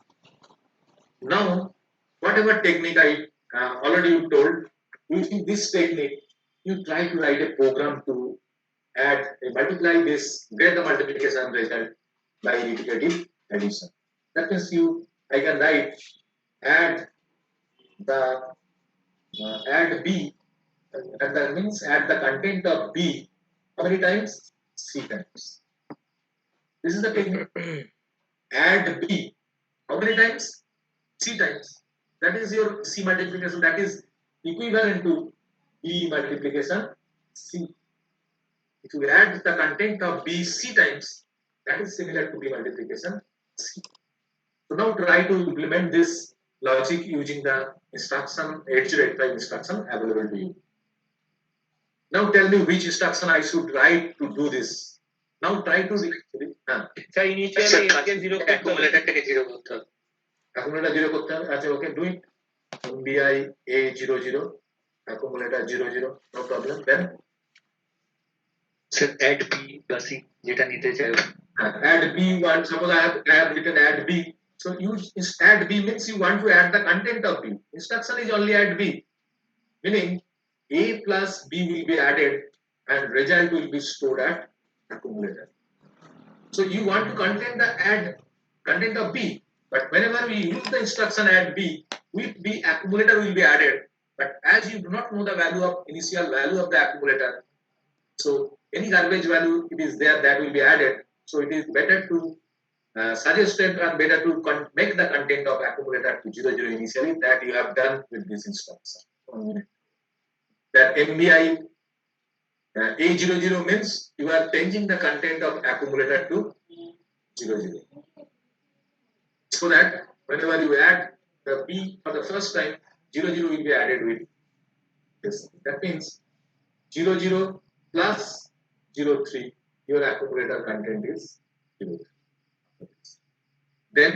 Now, whatever technique I already told, using this technique, you try to write a program to add, multiply this, get the multiplication result by repetitive addition. That means I can write add B, and that means add the content of B. How many times? C times. This is the technique. Add B. How many times? C times. That is your C multiplication. That is equivalent to B multiplication C. If you add the content of B C times, that is similar to B multiplication C. So now try to implement this logic using the instruction 8085 instruction available to you. Now tell me which instruction I should write to do this. Now try to sir initially এর কে 0 করতে হবে accumulator থেকে zero করতে হবে। accumulator 0 করতে হবে আচ্ছা okay do it MBI A00 accumulator 00 no problem then sir add B বা সি যেটা নিতে চাই add B1 suppose I have written add B so use add B means you want to add the content of B instruction is only add B meaning A plus B will be added and result will be stored at accumulator. So you want to add content of B, but whenever we use the instruction add B, with B accumulator will be added. But as you do not know the value of initial value of the accumulator, so any garbage value it is there that will be added. So it is better to suggested and better to make the content of accumulator to 00 initially that you have done with this instruction. That MBI A00 means you are changing the content of accumulator to 00. So that whenever you add the B for the first time, 00 will be added with this. That means 00 plus 03, your accumulator content is 03. Then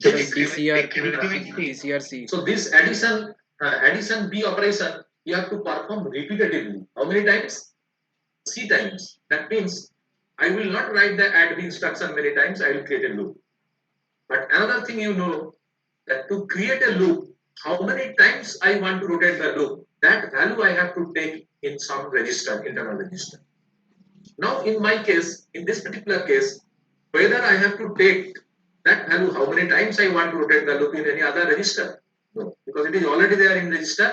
DCRC. so this addition B operation you have to perform repetitively. How many times? C times. That means I will not write the add B instruction many times. I will create a loop. But another thing you know that to create a loop, how many times I want to rotate the loop, that value I have to take in some register, internal register. Now in my case, in this particular case, whether I have to take that value, how many times I want to rotate the loop in any other register? No, because it is already there in register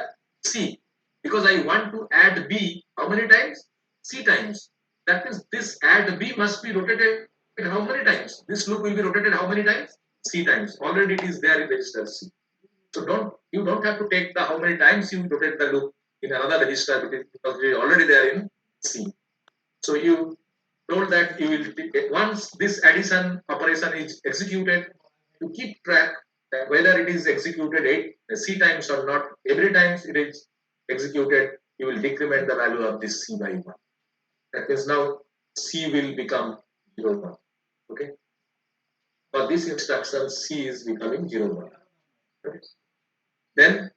C. Because I want to add B, how many times? C times. That means this add B must be rotated how many times? This loop will be rotated how many times? C times. Already it is there in register C. So you don't have to take the how many times you rotate the loop in another register because it is already there in C. So you told that you will once this addition operation is executed, to keep track that whether it is executed C times or not. Every time it is executed, you will decrement the value of this C by 1. That means now C will become 0, 1. Okay. For this instruction, C is becoming 0, 1. Okay. Then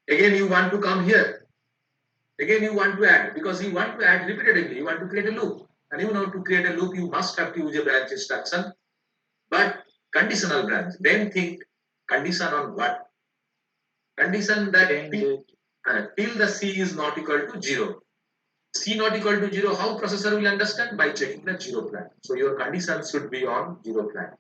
again you want to come here. Again you want to add because you want to add repetitively. You want to create a loop, and you know to create a loop you must have to use a branch instruction, but conditional branch. Then think condition on what? Condition that till the C is not equal to 0. C not equal to 0, how processor will understand? By checking the 0 flag. So your condition should be on 0 flag.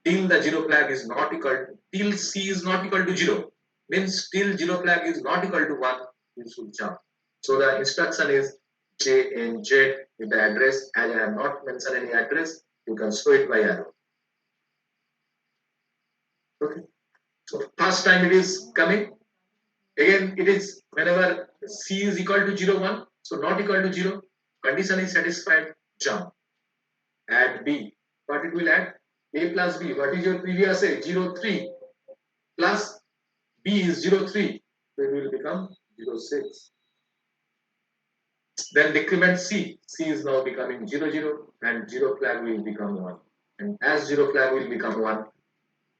Till the 0 flag is not equal to, till C is not equal to 0, means till 0 flag is not equal to 1, you should jump. So the instruction is JNZ with the address. As I have not mentioned any address, you can show it by arrow. Okay. So first time it is coming. Again, it is whenever C is equal to 0, 1. So not equal to 0, condition is satisfied, jump. Add B. What it will add? A plus B. What is your previous A? 0, 3 plus B is 0, 3. So it will become 0, 6. Then decrement C. C is now becoming 0, 0 and 0 flag will become 1. And as 0 flag will become 1,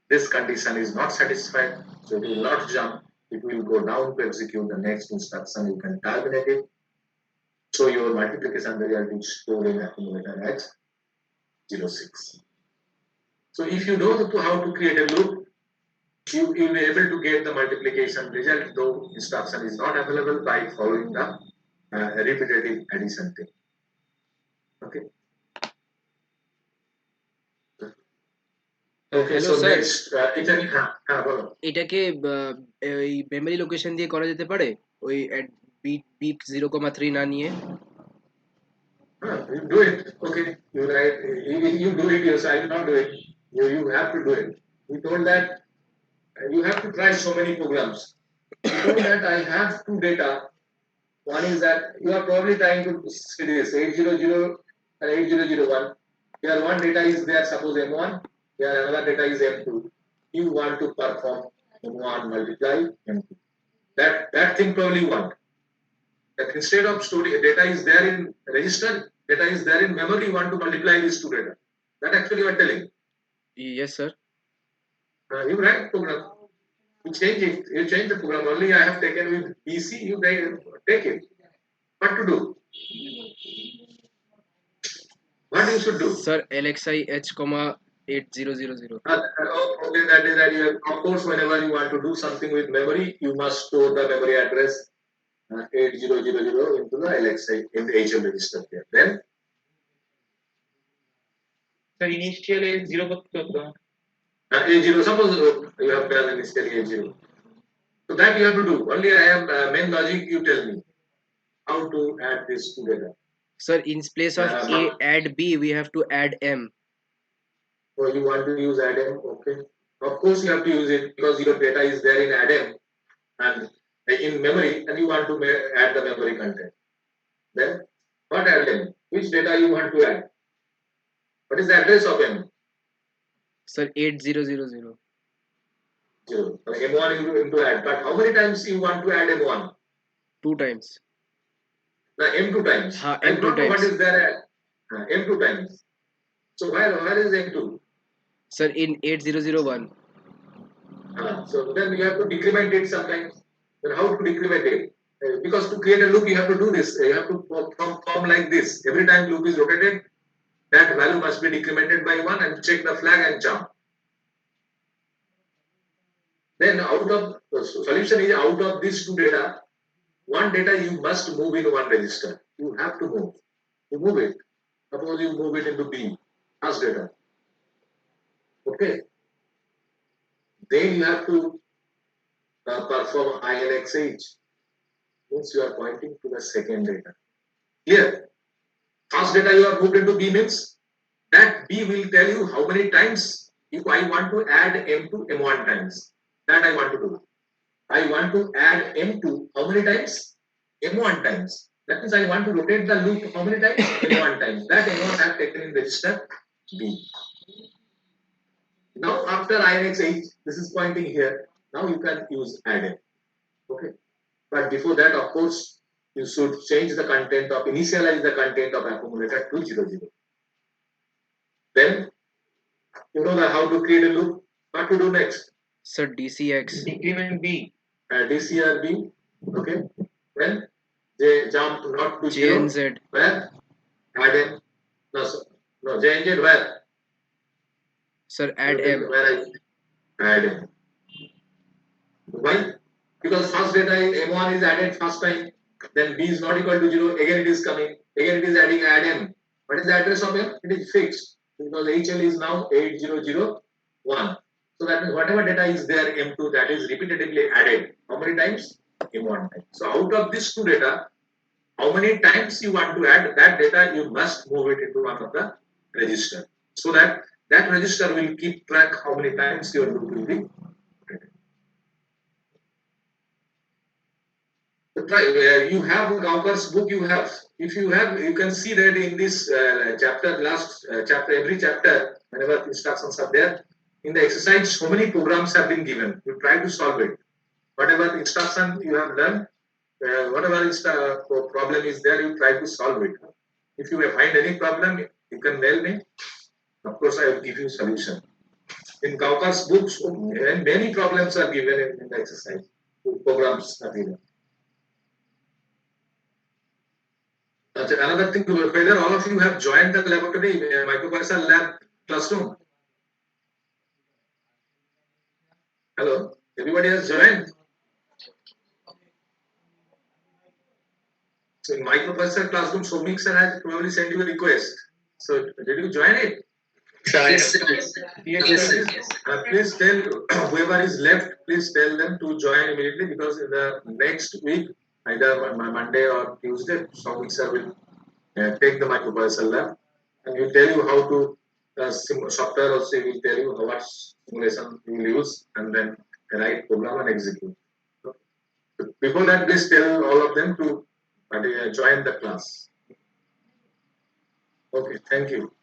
this condition is not satisfied. So it will not jump. It will go down to execute the next instruction. You can terminate it. So your multiplication result is stored in accumulator at 0, 6. So if you know how to create a loop, you will be able to get the multiplication result, though instruction is not available by following the repetitive addition thing. Okay. Okay, Hello, so sir. next, বলো। এটাকে ওই memory location দিয়ে করা যেতে পারে ওই bit 0,3 না নিয়ে You do it. Okay, you write. You do it yourself. I will not do it. You have to do it. We told that you have to try so many programs. Suppose that I have two data. One is that you are probably trying to see this 800 and 8001. Here one data is there, suppose M1. Here another data is M2. You want to perform M1 multiply M2. That thing probably you want. That instead of storing data is there in register, data is there in memory, you want to multiply these two data. That actually you are telling. Yes, sir. You write program. You change it. You change the program. Only I have taken with BC. You take it. What to do? What you should do? Sir, LXI H, 8000. Okay, that is that. You have, of course, whenever you want to do something with memory, you must store the memory address 8000 into the LXI in the HL register here. Then Sir, initially 0 করতে হতো। A0. Suppose you have done initially A0. So that you have to do. Only I am main logic. You tell me how to add this together. Sir, in place of A add B, we have to add M. So you want to use ADM, okay? Of course you have to use it because your data is there in ADM and in memory, and you want to add the memory content. Then what ADM? Which data you want to add? What is the address of M? Sir, 8000. 0. So M1 you going to add, but how many times you want to add M1? 2 times. The M2 times. I M2 don't know what times. is there at M2 times. So where is M2? Sir, in 8001. So then you have to decrement it sometimes. Then how to decrement it? Because to create a loop, you have to do this. You have to form like this. Every time loop is rotated, that value must be decremented by 1 and check the flag and jump. Then out of the solution is out of these two data, one data you must move in one register. You have to move. You move it. Suppose you move it into B, first data. Okay. Then you have to perform INXH. Means you are pointing to the second data. Clear? First data you have moved into B means that B will tell you how many times if I want to add M to M1 times. That I want to do. I want to add M2 how many times? M1 times. That means I want to rotate the loop how many times? M1 times. That M1 I have taken in register B. Now after INXH, this is pointing here. Now you can use add-in. Okay. But before that, of course, you should change the content of, initialize the content of accumulator to 00. Then, you know how to create a loop. What to do next? Sir, DCX. Decrement B. DCRB. Okay. Then, they jump not to 0. JNZ. Where? Add-in. No, JNZ where? Sir, add M. Where I add in. Why? Because first data is M1 is added first time, then B is not equal to 0, again it is coming, again it is adding add M. What is the address of M? It is fixed because HL is now 8001. So that means whatever data is there M2 that is repeatedly added. How many times? M1 times. So out of these two data, how many times you want to add that data, you must move it into one of the register. So that register will keep track how many times your loop will be rotated. You have Gauker's book. You have, if you have, you can see that in this chapter, last chapter, every chapter, whenever instructions are there, in the exercise, so many programs have been given. You try to solve it. Whatever instruction you have learned, whatever problem is there, you try to solve it. If you find any problem, you can mail me. Of course, I will give you solution. In Gauker's books, many problems are given in the exercise. Programs are given. Another thing, whether all of you have joined the laboratory microprocessor lab classroom. Hello, everybody has joined. So in microprocessor classroom, Somik sir has probably sent you a request. So did you join it? Yes, sir. Please tell whoever is left, please tell them to join immediately because in the next week, either Monday or Tuesday, Somik sir will take the microprocessor lab and will tell you how to software also will tell you what simulation you will use, and then write program and execute. Before that, please tell all of them to join the class. Okay, thank you.